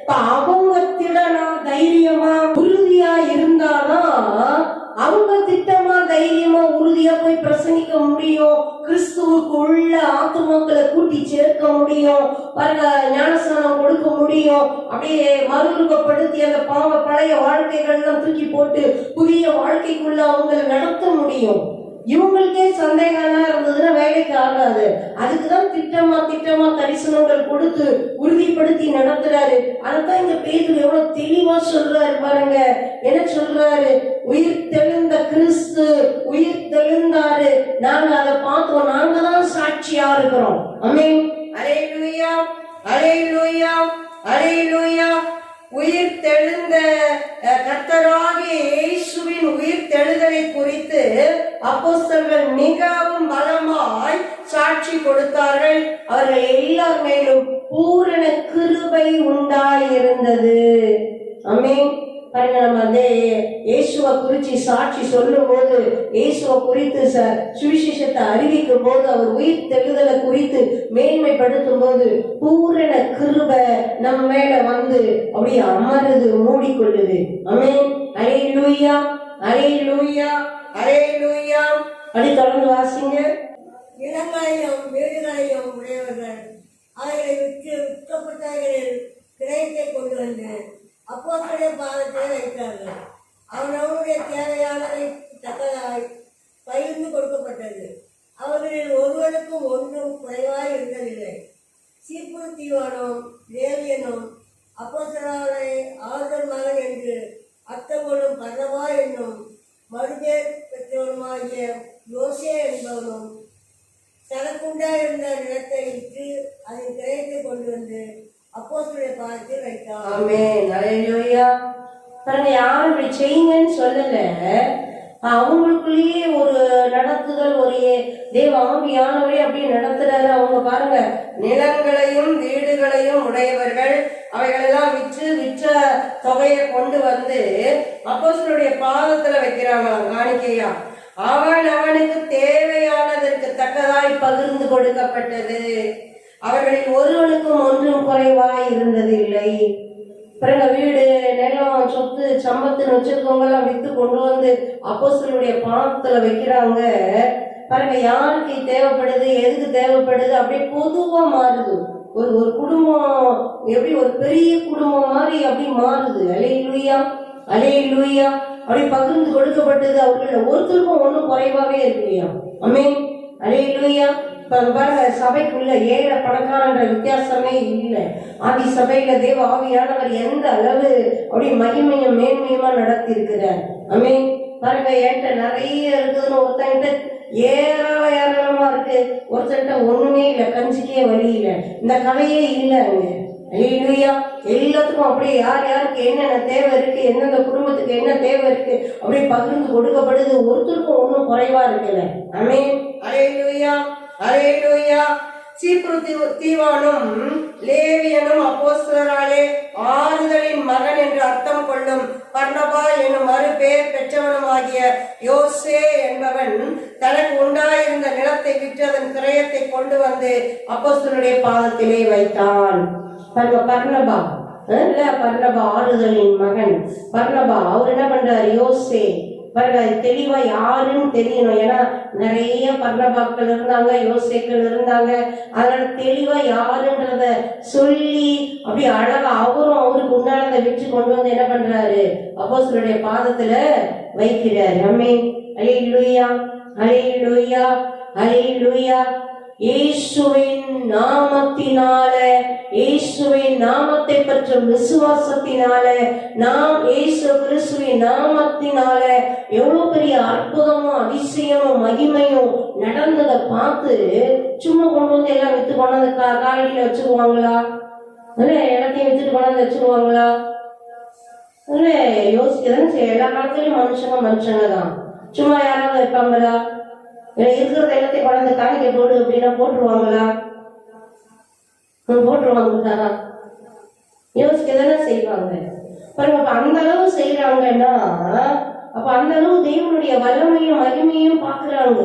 இப்ப அவங்க திடனா தைரியமா உறுதியா இருந்தாதான் அவங்க திட்டமா தைரியமா உறுதியா போய் பிரசங்கிக்க முடியும். கிறிஸ்துவுக்கு உள்ள ஆத்துமாக்களை கூட்டி சேர்க்க முடியும். பாருங்க, ஞானஸ்நானம் கொடுக்க முடியும். அப்படியே மறுரூபப்படுத்தி அந்த பழைய வாழ்க்கைகள்லாம் தூக்கி போட்டு புதிய வாழ்க்கைக்குள்ள அவங்களை நடத்த முடியும். இவங்களுக்கே சந்தேகம் இருந்ததுன்னா வேலைக்கு ஆகாது. அதுக்குதான் திட்டமா தரிசனங்கள் கொடுத்து உறுதிப்படுத்தி நடத்துறாரு. அதைத்தான் இங்க பேதுரு எவ்வளவு தெளிவா சொல்றாரு பாருங்க. என்ன சொல்றாரு? உயிர் தெழுந்த கிறிஸ்து உயிர் தெழுந்தாரு, நாங்க அதை பார்த்தோம், நாங்க தான் சாட்சியா இருக்கிறோம். ஆமென். அல்லேலூயா, அல்லேலூயா, அல்லேலூயா. உயிர் தெழுந்த கர்த்தராகிய இயேசுவின் உயிர் தெழுதலை குறித்து அப்போஸ்தலர்கள் மிகவும் பலமாய் சாட்சி கொடுத்தார்கள். அவர்கள் எல்லார் மேலும் பூரண கிருபை உண்டாயிருந்தது. ஆமென். பாருங்க, நம்ம அதே இயேசுவை குறிச்சு சாட்சி சொல்லும் போது, இயேசுவை குறித்து சுவிசேஷத்தை அறிவிக்கும் போது, அவர் உயிர் தெழுதலை குறித்து மேன்மைப்படுத்தும் போது பூரண கிருபை நம்ம மேல வந்து அப்படியே அமருது, மூடிக்கொள்ளுது. ஆமென். அல்லேலூயா, அல்லேலூயா, அல்லேலூயா. அப்படி தொடர்ந்து வாசிங்க.
நிலங்களையும் வீடுகளையும் உடையவர்கள் அவைகளை விற்கப்பட்டவர்களில் கிரயத்தை கொண்டு வந்து அப்போஸ்தலருடைய பாதத்தை வைத்தார்கள். அவனவனுடைய தேவையானதை தக்கதாய் பகிர்ந்து கொடுக்கப்பட்டது. அவர்களில் ஒருவனுக்கும் ஒன்றும் குறைவாய் இருந்ததில்லை. சீப்புரு தீவானும் லேவியனும் அப்போஸ்தலரை ஆறுதல் மகன் என்று அர்த்தம் கொள்ளும் பர்னபா என்னும் மறுபேர் பெற்றவனுமாகிய யோசே என்பவனும் தனக்குண்டாயிருந்த நிலத்தை விற்று அதன் கிரயத்தை கொண்டு வந்து அப்போஸ்தலருடைய பாதத்தில் வைத்தார்.
ஆமென். அல்லேலூயா. பாருங்க, யாரும் இப்படி செய்யுங்கன்னு சொல்லல. அவங்களுக்குள்ளேயே ஒரு நடத்துதல், ஒரு தேவ ஆவியானவரே அப்படியே நடத்துறாரு. அவங்க பாருங்க, நிலங்களையும் வீடுகளையும் உடையவர்கள் அவைகளெல்லாம் விற்ற தொகையை கொண்டு வந்து அப்போஸ்தலருடைய பாதத்துல வைக்கிறாங்களாம் காணிக்கையா. அவனுக்கு தேவையானதற்கு தக்கதாய் பகிர்ந்து கொடுக்கப்பட்டது. அவர்களில் ஒருவனுக்கும் ஒன்றும் குறைவாய் இருந்ததில்லை. பிறகு வீடு, நிலம், சொத்து, சம்பத்துன்னு வச்சிருக்கவங்கெல்லாம் வித்து கொண்டு வந்து அப்போஸ்தலருடைய பாதத்துல வைக்கிறாங்க. பாருங்க, யாருக்கு தேவைப்படுது, எதுக்கு தேவைப்படுது, அப்படியே பொதுவா மாறுது. ஒரு குடும்பம் எப்படி ஒரு பெரிய குடும்பம் மாதிரி அப்படி மாறுது. அல்லேலூயா, அல்லேலூயா. அப்படி பகிர்ந்து கொடுக்கப்பட்டது. அவர்கள் ஒருத்தருக்கும் ஒன்றும் குறைவாவே இருக்கலையா. ஆமென். அல்லேலூயா. பாருங்க, சபைக்குள்ள ஏழை பணக்காரன்ற வித்தியாசமே இல்லை. ஆதி சபையில தேவ ஆவியானவர் எந்த அளவு அப்படி மகிமையும் மேன்மையுமா நடத்தி இருக்கிறார். ஆமென். பாருங்க, என்கிட்ட நிறைய இருக்குதுன்னு ஒருத்தங்கிட்ட ஏராளமா இருக்கு, ஒருத்தன்ட்ட ஒண்ணுமே இல்லை, கஞ்சிக்கே வழி இல்லை, இந்த கதையே இல்லை அங்க. அல்லேலூயா. எல்லாத்துக்கும் அப்படியே யார் யாருக்கு என்னென்ன தேவை இருக்கு, எந்தெந்த குடும்பத்துக்கு என்ன தேவை இருக்கு அப்படியே பகிர்ந்து கொடுக்கப்படுது. ஒருத்தருக்கும் ஒன்றும் குறைவா இருக்குல்ல. ஆமென். அல்லேலூயா, அல்லேலூயா. சீப்புரு தீவானும் லேவியனும் அப்போஸ்தலராலே ஆறுதலின் மகன் என்று அர்த்தம் கொள்ளும் பர்னபா என்னும் மறுபேர் பெற்றவனுமாகிய யோசே என்பவன் தனக்கு உண்டாயிருந்த நிலத்தை விற்று அதன் கிரயத்தை கொண்டு வந்து அப்போஸ்தலருடைய பாதத்திலே வைத்தான். பர்னபா ஆறுதலின் மகன் பர்னபா. அவர் என்ன பண்றாரு? யோசே. பாருங்க, தெளிவா யாருன்னு தெரியணும். ஏன்னா நிறைய பர்னபாக்கள் இருந்தாங்க, யோசேக்கள் இருந்தாங்க. அதனால தெளிவா யாருன்றத சொல்லி அப்படி அழகா அவருக்கு உண்டானதை வச்சு கொண்டு வந்து என்ன பண்றாரு? அப்போஸ்தலருடைய பாதத்துல வைக்கிறாரு. ஆமென். அல்லேலூயா, அல்லேலூயா, அல்லேலூயா. இயேசுவின் நாமத்தினால, இயேசுவின் நாமத்தை பெற்ற விசுவாசத்தினால நாம் இயேசு கிறிஸ்துவின் நாமத்தினால எவ்வளவு பெரிய அற்புதமும் அதிசயமும் மகிமையும் நடந்ததை பார்த்து சும்மா கொண்டு வந்து எல்லாம் வித்து கொண்டாந்து காலடியில வச்சுக்குவாங்களா? எல்லாத்தையும் வித்துட்டு கொண்டாந்து வச்சுக்குவாங்களா? யோசிக்கதான் செய்ய. எல்லா காலத்திலயும் மனுஷங்க தான். சும்மா யாராவது வைப்பாங்களா? இருக்கிறத எல்லாத்தையும் கொண்டாந்து காணிக்க போடு அப்படின்னா போட்டுருவாங்களா? போட்டுருவாங்களா? யோசிக்கதானே செய்வாங்க. பாருங்க, அந்த அளவு செய்யறாங்கன்னா அப்ப அந்த அளவு தேவனுடைய வல்லமையும் மகிமையும் பாக்குறாங்க.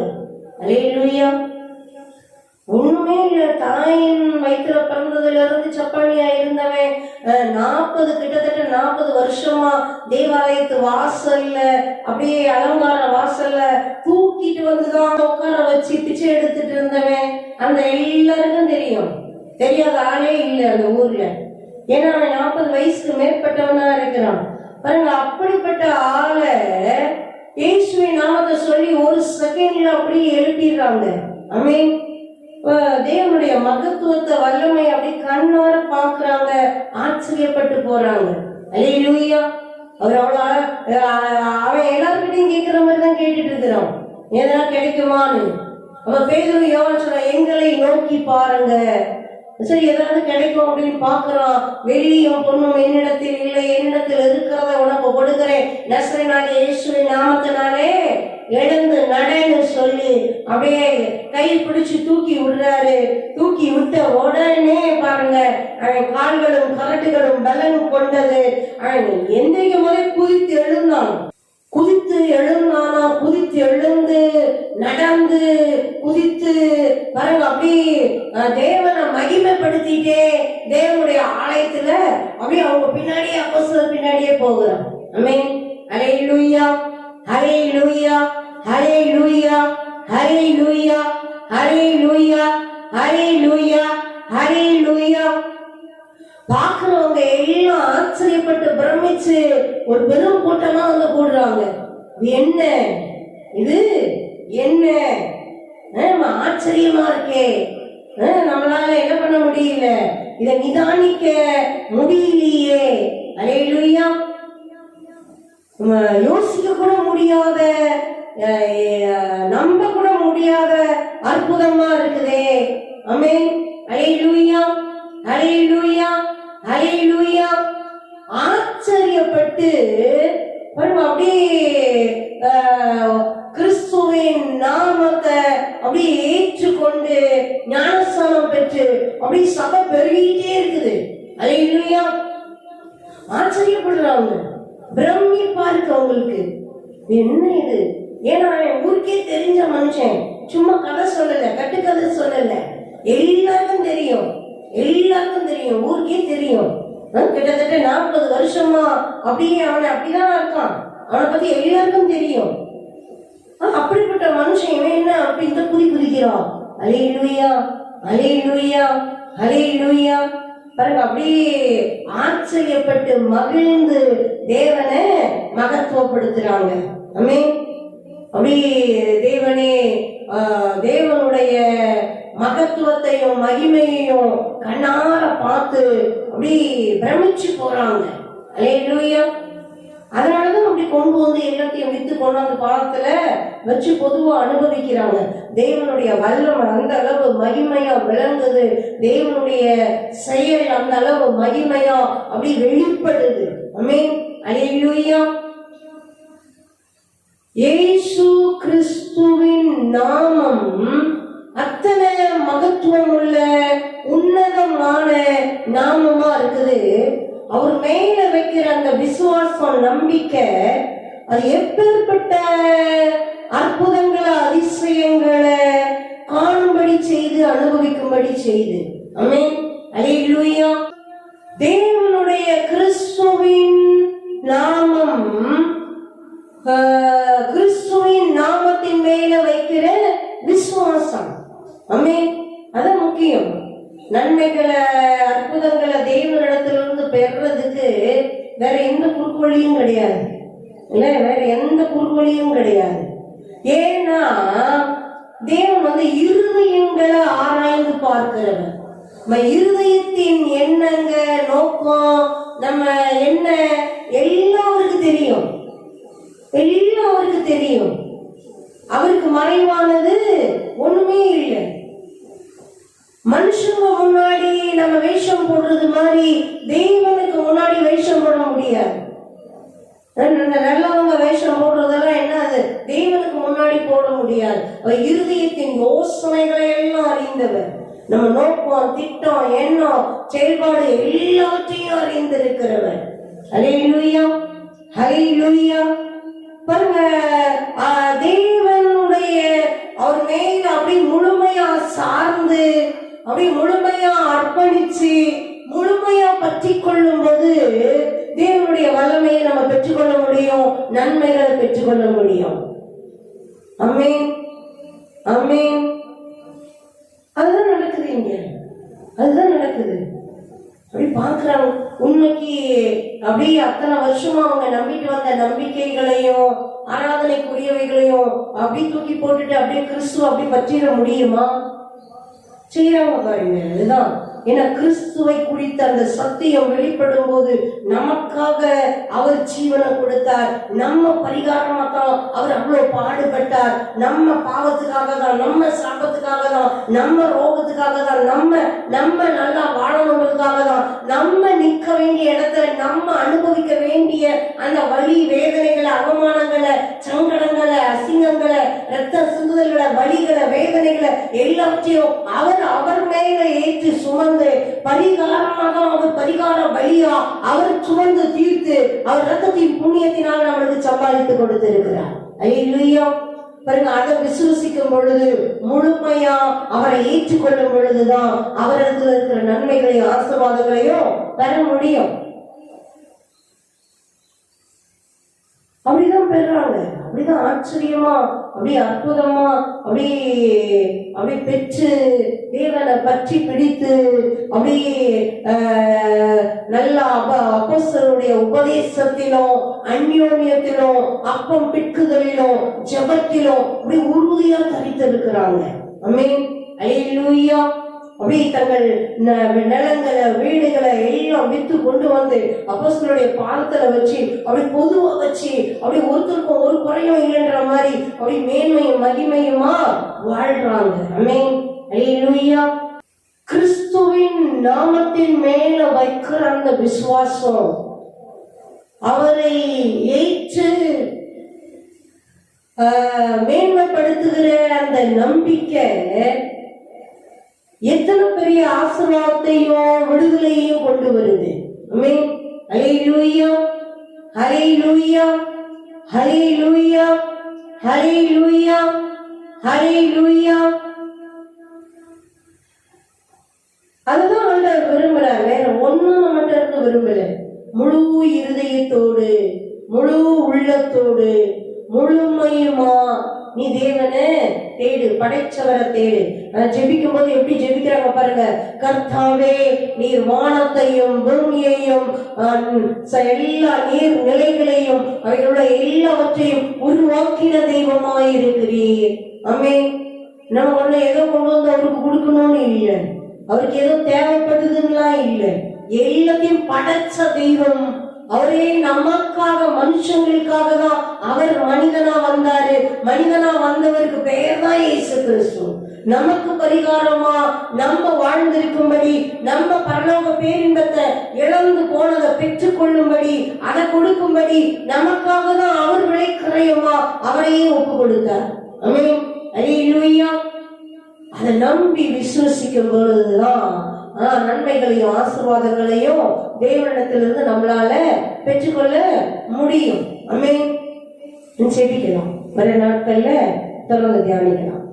அல்லேலூயா. ஒண்ணுமே இல்ல, தாயின் வயிற்றுல பிறந்ததுல இருந்து சப்பானியா இருந்தவன் கிட்டத்தட்ட 40 வருஷமா தேவாலயத்து வாசல்ல அப்படியே அலங்கார வாசல்ல தூக்கிட்டு வந்துதான் உட்கார வச்சு பிச்சை எடுத்துட்டு இருந்தவன் அந்த எல்லாருக்கும் தெரியும். தெரியாத ஆளே இல்லை அந்த ஊர்ல. ஏன்னா அவன் 40 வயசுக்கு மேற்பட்டவனா இருக்கிறான். பாருங்க, அப்படிப்பட்ட ஆளை இயேசுவின் நாமத்தை சொல்லி ஒரு செகண்ட்ல அப்படியே எழுப்பிடுறாங்க. ஆமென். தேவனுடைய மகத்துவத்தை வல்லமை அப்படி கண்ணார பாக்குறாங்க, ஆச்சரியப்பட்டு போறாங்க. அல்லேலூயா. அவன் எல்லாருக்கிட்டையும் கேட்கிற மாதிரி தான் கேட்டுட்டு இருக்கிறான், எதனா கிடைக்குமான்னு. அவ பேதுரு யோவான் சொல்ற, எங்களை நோக்கி பாருங்க, சரி ஏதாவது கிடைக்கும் அப்படின்னு பாக்குறான். வெள்ளியும் பொண்ணும் என்னிடத்தில் இல்லை, என்னிடத்தில் இருக்கிறத உனக்கு கொடுக்கிறேன், நசரேயனாகிய இயேசுவின் நாமத்தினாலே எழுந்து நடன்னு சொல்லி அப்படியே கை பிடிச்சு தூக்கி விடுறாரு. தூக்கி விட்ட உடனே பாருங்க, அவன் கால்களும் கரட்டுகளும் பலன் கொண்டது. அவன் எந்திரிக்கும் போதே குதித்து எழுந்தான். குதித்து எழுந்து நடந்து குதித்து பாருங்க, அப்படி தேவனை மகிமைப்படுத்திட்டே தேவனுடைய ஆலயத்துல அப்படியே அவங்க பின்னாடியே அப்போஸ்தலர் பின்னாடியே போகிறான். ஆமென். அல்லேலூயா, ஹல்லேலூயா, ஹல்லேலூயா, ஹல்லேலூயா, ஹல்லேலூயா, ஹல்லேலூயா, ஹல்லேலூயா. பாக்குறவங்க எல்லாம் ஆச்சரியப்பட்டு பிரமிச்சு ஒரு பெரும் கூட்டமா வந்து கூடுறாங்க. என்ன இது, என்ன ஆச்சரியமா இருக்கே, நம்மளால என்ன பண்ண முடியல, இதை நிதானிக்க முடியலையே. அல்லேலூயா. யோசிக்க கூட முடியாத, நம்ப கூட முடியாத அற்புதமா இருக்குதே. ஆமென். அல்லேலூயா, அல்லேலூயா, அல்லேலூயா. ஆச்சரியப்பட்டு அப்படியே கிறிஸ்துவின் நாமத்தை அப்படியே ஏற்றுக்கொண்டு ஞானஸ்நானம் பெற்று அப்படி சபை பெருகிட்டே இருக்குது. அல்லேலூயா. ஆச்சரியப்படுறாங்க, பிரமிப்பா இருக்கு அவங்களுக்கு. என்ன இது? ஏன்னா ஊருக்கே தெரிஞ்ச மனுஷன், சும்மா கதை சொல்லல, கட்டுக்கதை சொல்லல, எல்லாருக்கும் தெரியும், எல்லாருக்கும் தெரியும், ஊருக்கே தெரியும். கிட்டத்தட்ட 40 வருஷமா அப்படியே அவனை அப்படிதான் இருக்கான். அவனை பத்தி எல்லாருக்கும் தெரியும். அப்படிப்பட்ட மனுஷன் இவன் என்ன அப்படி இந்த குதிக்கிறான். அல்லேலூயா, அல்லேலூயா, அல்லேலூயா. பாருங்க, அப்படியே ஆச்சரியப்பட்டு மகிழ்ந்து தேவனை மகத்துவப்படுத்துறாங்க. ஆமென். அப்படியே தேவனே தேவனுடைய மகத்துவத்தையும் மகிமையையும் கண்ணார பார்த்து அப்படி பிரமிச்சு போறாங்க. அல்லேலூயா. அதனாலதான் அப்படி கொண்டு வந்து எல்லாத்தையும் வித்து கொண்டாந்து பாதத்துல வச்சு பொதுவா அனுபவிக்கிறாங்க. தேவனுடைய வல்லமை அந்த அளவு மகிமையா விளங்குது, தேவனுடைய செயல் அந்த அளவு மகிமையா அப்படி வெளிப்படுது. ஆமென். அல்லேலூயா. இயேசு கிறிஸ்துவின் நாமம் அத்தனை மகத்துவம் உள்ள உன்னதமான நாமமா இருக்குது. அவர் மேல வைக்கிற அந்த விசுவாசம், நம்பிக்கை, அது எப்பேற்பட்ட அற்புதங்களை அதிசயங்களை காணும்படி செய்து அனுபவிக்கும்படி செய்து. ஆமென். அல்லேலூயா. தேவனுடைய கிறிஸ்துவின் நாமம், கிறிஸ்துவின் நாமத்தின் மேல வைக்கிற விசுவாசம். ஆமென். அது முக்கியம். நன்மைகளை அற்புதங்களை தேவனிடத்திலிருந்து பெறுறதுக்கு வேற எந்த குறுக்கோழியும் கிடையாது, இல்ல, வேற எந்த குறுக்கோழியும் கிடையாது. ஏன்னா தேவன் இருதயங்களை ஆராய்ந்து பார்க்கிறவர். இருதயத்தின் எண்ணங்க நோக்க நோக்கம், நம்ம என்ன எல்லாம் அவருக்கு தெரியும், எல்லாம் அவருக்கு தெரியும். அவருக்கு மறைவானது ஒண்ணுமே இல்லை. மனுஷங்க முன்னாடி நம்ம வேஷம் போடுறது மாதிரி தெய்வனுக்கு முன்னாடி வேஷம் போட முடியாது. நல்லவங்க வேஷம் போடுறதெல்லாம் என்னது, தெய்வனுக்கு முன்னாடி போட முடியாது. அவர் இருதயத்தின் யோசனைகளை எல்லாம் அறிந்தவர். நம்ம நோக்கம், திட்டம், எண்ணம், செயல்பாடு எல்லாவற்றையும் அறிந்திருக்கிறவர். ஹல்லேலூயா, ஹல்லேலூயா. பாருங்க, தேவனுடைய அவர் மேல அப்படி முழுமையா சார்ந்து, அப்படி முழுமையா அர்ப்பணிச்சு, முழுமையா பற்றி கொள்ளும் போது தேவனுடைய வல்லமையை நம்ம பெற்றுக்கொள்ள முடியும், நன்மைகளை பெற்றுக்கொள்ள முடியும். ஆமென், ஆமென். அதுதான் நடக்குது இங்க, அதுதான் நடக்குது. அப்படி பாக்குறாங்க. உண்மைக்கு அப்படியே அத்தனை வருஷமா அவங்க நம்பிட்டு வந்த நம்பிக்கைகளையும் ஆராதனைக்குரியவைகளையும் அப்படி தூக்கி போட்டுட்டு அப்படியே கிறிஸ்துவ அப்படி பற்றிட முடியுமா? செய்யறாங்க பாருங்க. அதுதான் ஏன்னா கிறிஸ்துவை குறித்த அந்த சத்தியம் வெளிப்படும் போது நமக்காக அவர் ஜீவனை கொடுத்தார். நம்ம பரிகாரமா தான் அவர் அவ்வளவு பாடுபட்டார். நம்ம பாவத்துக்காக தான், நம்ம சாபத்துக்காக தான், நம்ம ரோகத்துக்காக தான், நம்ம நல்லா வாழணுங்கிறதுக்காக தான், நம்ம நிற்க வேண்டிய இடத்துல நம்ம அனுபவிக்க வேண்டிய அந்த வலி வேதனைகளை, அவமானங்களை, சங்கடங்களை, அசிங்கங்களை, ரத்த சிந்துதல்களை, வலிகளை, வேதனைகளை எல்லாவற்றையும் அவர் மேல ஏற்று சுமந்து பரிகாரமாக, அவர் பரிகார பலியா அவர் சுமந்து தீர்த்து அவர் ரத்தத்தின் புண்ணியத்தினால் நம்மளுக்கு சம்பாதித்து கொடுத்திருக்கிறார். அல்லேலூயா. பாருங்க, அதை விசுவசிக்கும் பொழுது, முழுமையா அவரை ஏற்றுக்கொள்ளும் பொழுதுதான் அவரிடத்தில் இருக்கிற நன்மைகளையும் ஆசீர்வாதங்களையும் பெற முடியும். அப்படிதான் பெறாங்க. அப்படிதான் ஆச்சரியமா, அப்படி அற்புதமா, அப்படி பெற்று தேவனை பற்றி பிடித்து, அப்படி நல்ல அப்போஸ்தலருடைய உபதேசத்திலும், அந்யோன்யத்திலும், அப்பம் பிற்குதலிலும், ஜெபத்திலும் அப்படி உறுதியா தரித்திருக்கிறாங்க. ஆமென், அல்லேலூயா. அப்படி தங்கள் நிலங்களை, வீடுகளை எல்லாம் வித்து கொண்டு வந்து அப்போஸ்தலருடைய பாதத்துல வச்சு, அப்படி பொதுவா வச்சு, அப்படி ஒருத்தருக்கும் ஒரு குறையும் இல்லைன்ற மாதிரி அப்படி மேன்மையும் மகிமையுமா வாழ்றாங்க. ஆமென், அல்லேலூயா. கிறிஸ்துவின் நாமத்தின் மேல வைக்கிற அந்த விசுவாசம், அவரை ஏற்று மேன்மைப்படுத்துகிற அந்த நம்பிக்கை எத்தனை பெரிய ஆசீர்வாதத்தையும் விடுதலையும் கொண்டு வருது. ஆமென், அல்லேலூயா, ஹல்லேலூயா, ஹல்லேலூயா, ஹல்லேலூயா, ஹல்லேலூயா. அதுதான் ஆண்டவர் விரும்புறார். வேற ஒண்ணும் நம்மகிட்ட இருந்து விரும்பல. முழு இருதயத்தோடு, முழு உள்ளத்தோடு, முழுமையுமா நீ தேவனை தேடு, படைச்சவரை தேடு. ஜெபிக்கும் போது எப்படி ஜெபிக்கிறாங்க பாருங்க. கர்த்தாவே, நீர் வானத்தையும் பூமியையும் எல்லா நீர் நிலைகளையும் அவைகளோட எல்லாவற்றையும் உருவாக்கின தெய்வமாயிருக்கிறீர். ஆமென். நம்ம ஒண்ணு ஏதோ கொண்டு வந்து அவருக்கு கொடுக்கணும்னு இல்லை, அவருக்கு ஏதோ தேவைப்படுதுன்னா இல்லை. எல்லாத்தையும் படைச்ச தெய்வம் அவரே. நமக்காக, மனுஷங்களுக்காக தான் அவர் மனிதனா வந்தாரு. மனிதனா வந்தவருக்கு பெயர் தான் இயேசு கிறிஸ்து. நமக்கு பரிகாரமா நம்ம வாழ்ந்திருக்கும்படி, நம்ம பரலோக பேரின்பத்தை இழந்து போனதை பெற்றுக் கொள்ளும்படி, அதை கொடுக்கும்படி நமக்காக தான் அவர் விளைக்கிறையுமா அவரையே ஒப்பு கொடுத்தார். ஆமென், அல்லேலூயா. அதை நம்பி விசுவசிக்கும் பொழுதுதான் நன்மைகளையும் ஆசீர்வாதங்களையும் தேவனிடத்திலிருந்து நம்மளால பெற்றுக்கொள்ள முடியும். ஆமென். ஜெபிக்கலாம். வர நாட்கள்ல தொடர்ந்து தியானிக்கலாம்.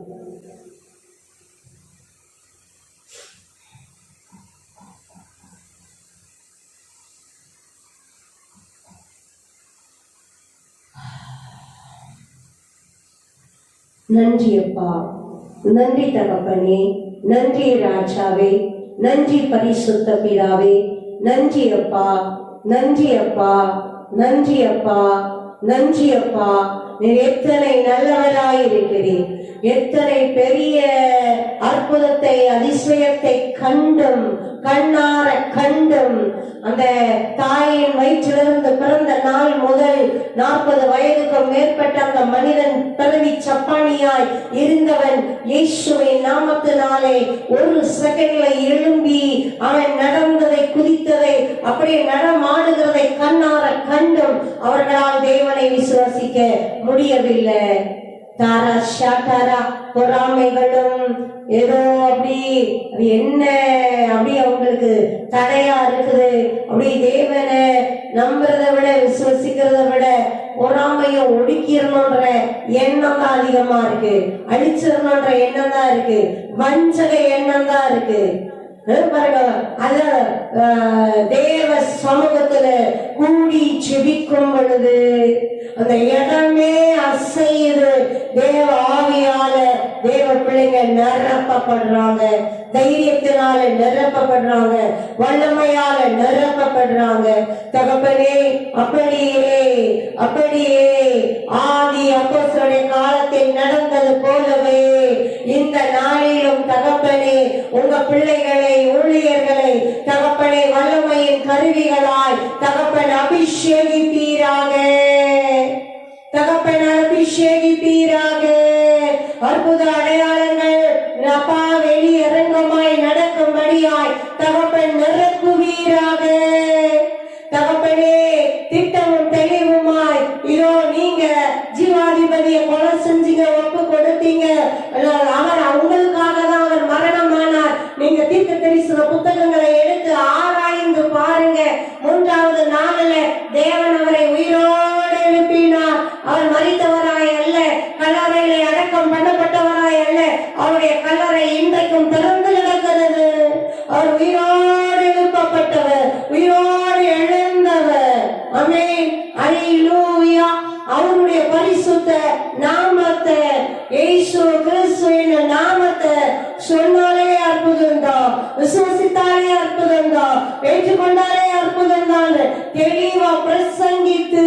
நன்றி அப்பா, நன்றி தகப்பனே, நன்றி ராஜாவே, நன்றி பரிசுத்த பிதாவே, நன்றி அப்பா, நன்றி அப்பா, நன்றி அப்பா, நன்றி அப்பா. நீர் எத்தனை நல்லவராயிருக்கிறீர். எத்தனை பெரிய அற்புதத்தை அதிசயத்தை கண்டும் கண்ணார கண்டும் அந்த தாயின் வயிற்றிலிருந்து பிறந்த நாள் முதல் 40 வயதுக்கும் மேற்பட்ட அந்த மனிதன் பிறவி சப்பானியாய் இருந்தவன் இயேசுவின் நாமத்தினாலே ஒரு செகண்ட்ல எழும்பி அவன் நடந்ததை குதித்ததை அப்படியே நடமாடுகிறதை கண்ணார கண்டும் அவர்களால் தேவனை விசுவாசிக்க முடியவில்லை. தாரா ஷாட்டாரா பொறாமைகளும் ஏதோ அப்படி அது என்ன அப்படி அவங்களுக்கு தடையா இருக்குது. அப்படி தேவனை நம்புறதை விட விசுவசிக்கிறத விட பொறாமையும் ஒடுக்கிடணும்ன்ற எண்ணம் தான் அதிகமா இருக்கு. அழிச்சிடணும்ன்ற எண்ணம் தான் இருக்கு. வஞ்சக எண்ணம் தான் இருக்கு. அத தேவ சமூகத்துல கூடி செபிக்கும் பொழுது அந்த இடமே அசையுது. தேவ ஆவியால தேவ பிள்ளைங்க நிரப்பப்படுறாங்க. தைரியத்தினால நிரப்பப்படுறாங்க. வல்லமையால நிரப்பப்படுறாங்க. தகப்பனே அப்படியே அப்படியே ஆதி அப்போஸ்தலருடைய காலத்தில் நடந்தது போலவே இந்த நாளிலும் தகப்பனே உங்க பிள்ளைகளை ஊழியர்களை தகப்பனே வல்லமையின் கருவிகளாய் தகப்பன் அபிஷேகிப்பீராக. தகப்பன் அபிஷேகிப்பீராக. அற்புத அடையாளங்கள் அப்பா வெளியரங்கமாய் நடக்கும்படியாய் தகப்பன் நிரப்புவீராக. தகப்பனே திட்டமும் தெளிவுமாய் இதோ நீங்க ஜீவாதிபதியை கொலை செஞ்சீங்க, ஒப்பு கொடுத்தீங்க. அவர் உங்களுக்காக தான் அவர் மரணமானார். நீங்க தீர்க்க தரிசன புத்தகங்களை எடுத்து ஆராய்ந்து பாருங்க. 3வது நாளில் தேவன் அவரை உயிரோடு எழுப்பினார். அவர் மரித்தவராய் அல்ல, கல்லறையிலே அடக்கம் பண்ணப்பட்டவராய் அல்ல. அவருடைய கல்லறை இன்றைக்கும் திறந்து கிடக்கிறது. அவர் உயிரோடு எழுப்பப்பட்டவர், உயிரோடு எழுந்தவர். ஆமென், அல்லேலூயா. அவருடைய பரிசுத்த நாமத்தை இயேசு கிறிஸ்து என்ற நாமத்தை சொன்னாலே அற்புதம் தான், விசுவாசித்தாலே அற்புதம் தான், ஏற்றுக்கொண்டாலே அற்புதம் தான் தெளிவா பிரசங்கித்து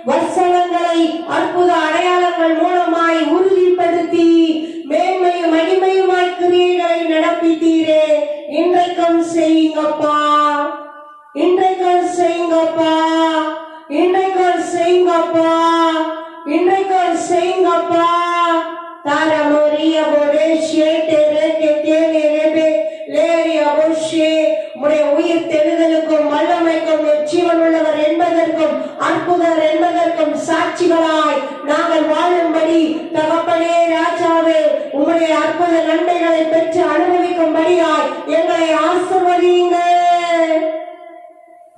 வசனங்களை அற்புத அடையாளங்கள் மூலமாய் உறுதிப்படுத்தி மேன்மையும் மகிமையுமாய் கிரியைகளை நடப்பித்தீரே. இன்றைக்கும் செய்யுங்கப்பா, இன்றைக்கும் செய்யுங்கப்பா, இன்றைக்கும் செய்யுங்கப்பா, இன்றைக்கும் செய்யுங்கப்பா. தாரமோரிய போடேஷே தெரேகே தேவேரே லேரியா போஷே உடைய உயிர் தெழுதலுக்கும் வல்லமைக்கும் ஜீவன் உள்ளவர் என்பதற்கும் அற்புதர் என்பதற்கும் சாட்சிகளாய் நாங்கள் வாழும்படி தகப்பனே ராஜாவே உங்களுடைய அற்புத நன்மைகளை பெற்று அனுபவிக்கும்படியாய் எங்களை ஆசீர்வதியுங்க.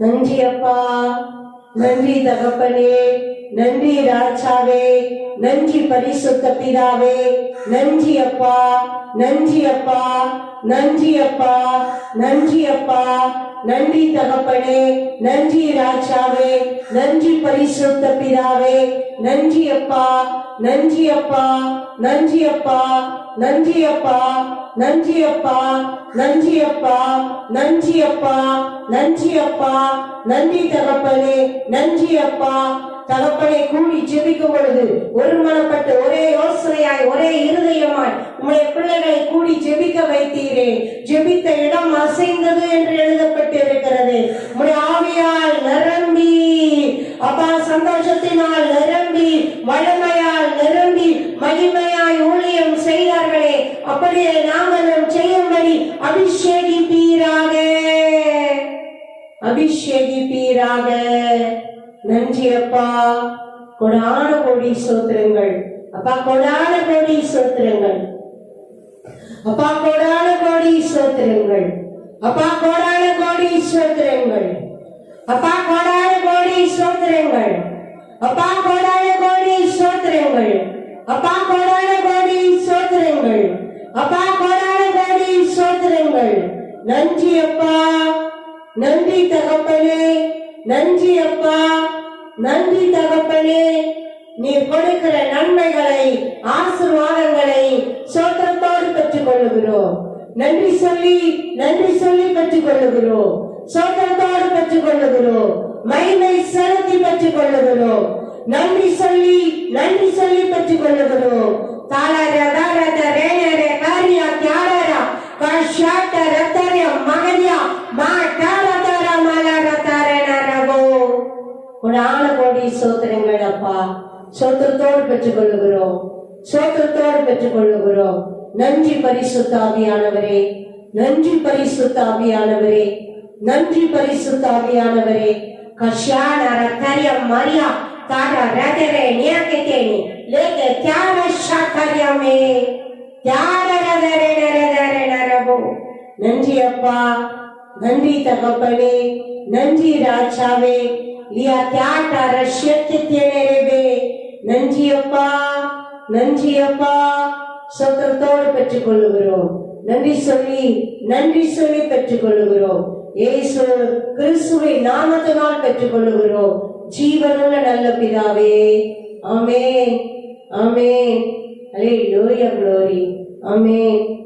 நன்றி அப்பா, நன்றி தகப்பனே, நன்றி ராஜாவே, நன்றி பரிசுத்த பிதாவே, நன்றி அப்பா, நன்றி அப்பா, நன்றி அப்பா, நன்றி அப்பா, நன்றி தகப்பனே, நன்றி ராஜாவே, நன்றி பரிசுத்த பிதாவே, நன்றி அப்பா, நன்றி அப்பா, நன்றி அப்பா, நன்றி அப்பா, நன்றி அப்பா, நன்றி அப்பா, நன்றி அப்பா, நன்றி அப்பா, நன்றி தகப்பனே, நன்றி அப்பா. தகப்பனை கூடி ஜெபிக்கும் பொழுது ஒருமனப்பட்டு ஒரே யோசனையாய் ஒரே இருதயமாய் உங்களுடைய பிள்ளைகளை கூடி ஜெபிக்க வைத்தீரே. ஜெபித்த இடம் அசைந்தது என்று எழுதப்பட்டிருக்கிறது. உங்களுடைய ஆவியால் நிரம்பி அப்பா, சந்தோஷத்தினால் நிரம்பி, வல்லமையால் நிரம்பி, மகிமையாய் ஊழியம் செய்தார்களே, அப்படியே நாங்களும் செய்யும்படி அபிஷேகிப்பீராக, அபிஷேகிப்பீராக. நன்றி அப்பா, கொடான கோடி ஸ்தோத்திரங்கள் அப்பா, கொடான கோடி ஸ்தோத்திரங்கள் அப்பா, கொடான கோடி ஸ்தோத்திரங்கள் அப்பா, கொடான கோடி ஸ்தோத்திரங்கள் அப்பா, கொடான கோடி ஸ்தோத்திரங்கள் அப்பா, கொடான கோடி ஸ்தோத்திரங்கள் அப்பா, கொடான கோடி ஸ்தோத்திரங்கள் அப்பா, கொடான கோடி ஸ்தோத்திரங்கள். நன்றி அப்பா, நன்றி தகப்பனே, நன்றி அப்பா, நன்றி தகப்பனே. நீர் கொடுக்கிற நன்மைகளை ஆசீர்வாதங்களை சோத்திரத்தோடு பெற்றுக் கொள்ளுகிறோம். நன்றி சொல்லி நன்றி சொல்லி பெற்றுக் கொள்ளுகிறோம். சோத்திரத்தோடு பெற்றுக் கொள்ளுகிறோம். மகிமை செலுத்தி பெற்றுக் கொள்ளுகிறோம். நன்றி சொல்லி பெற்றுக் கொள்ளுகிறோம். கோடி சோத்திரங்கள் அப்பா. சோத்திரத்தோடு பெற்றுக் கொள்ளுகிறோம். சோத்திரத்தோடு பெற்றுக் கொள்ளுகிறோம். நன்றி பரிசுத்த ஆவியானவரே, நன்றி பரிசுத்த ஆவியானவரே, நன்றி பரிசுத்த ஆவியானவரே. கஷ்யான ரத்தரிய மரியா தாரா ரதரே நியக்கேனி லேகே தியான ஷாக்கரியமே தியான ரதரே நரதரே நரபோ. நன்றி அப்பா, நன்றி தகப்பனே, நன்றி ராஜாவே. லியா தியாட்டா ரஷ்யத்தியனேரே. நன்றி அப்பா, நன்றி அப்பா. சோத்திரத்தோடு பெற்றுக் கொள்ளுகிறோம். நன்றி சொல்லி பெற்றுக் கொள்ளுகிறோம். இயேசு கிறிஸ்துவின் நாமத்தினால் பெற்றுக் கொள்ளுகிறோம். ஜீவனுள்ள நல்ல பிதாவே. ஆமென், ஆமென். அல்லேலூயா, glory. ஆமென்.